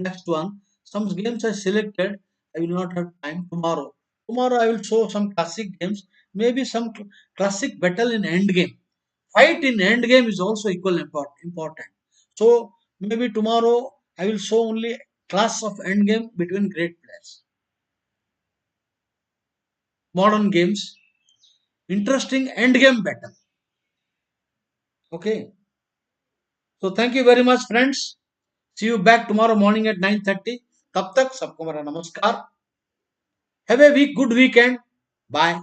next one some games I selected I will not have time tomorrow I will show some classic games maybe some classic battle in end game fight in end game is also equal important so maybe tomorrow I will show only class of end game between great players modern games interesting end game battle okay so thank you very much friends see you back tomorrow morning at 9:30 तब तक सबको मेरा नमस्कार have a week good weekend bye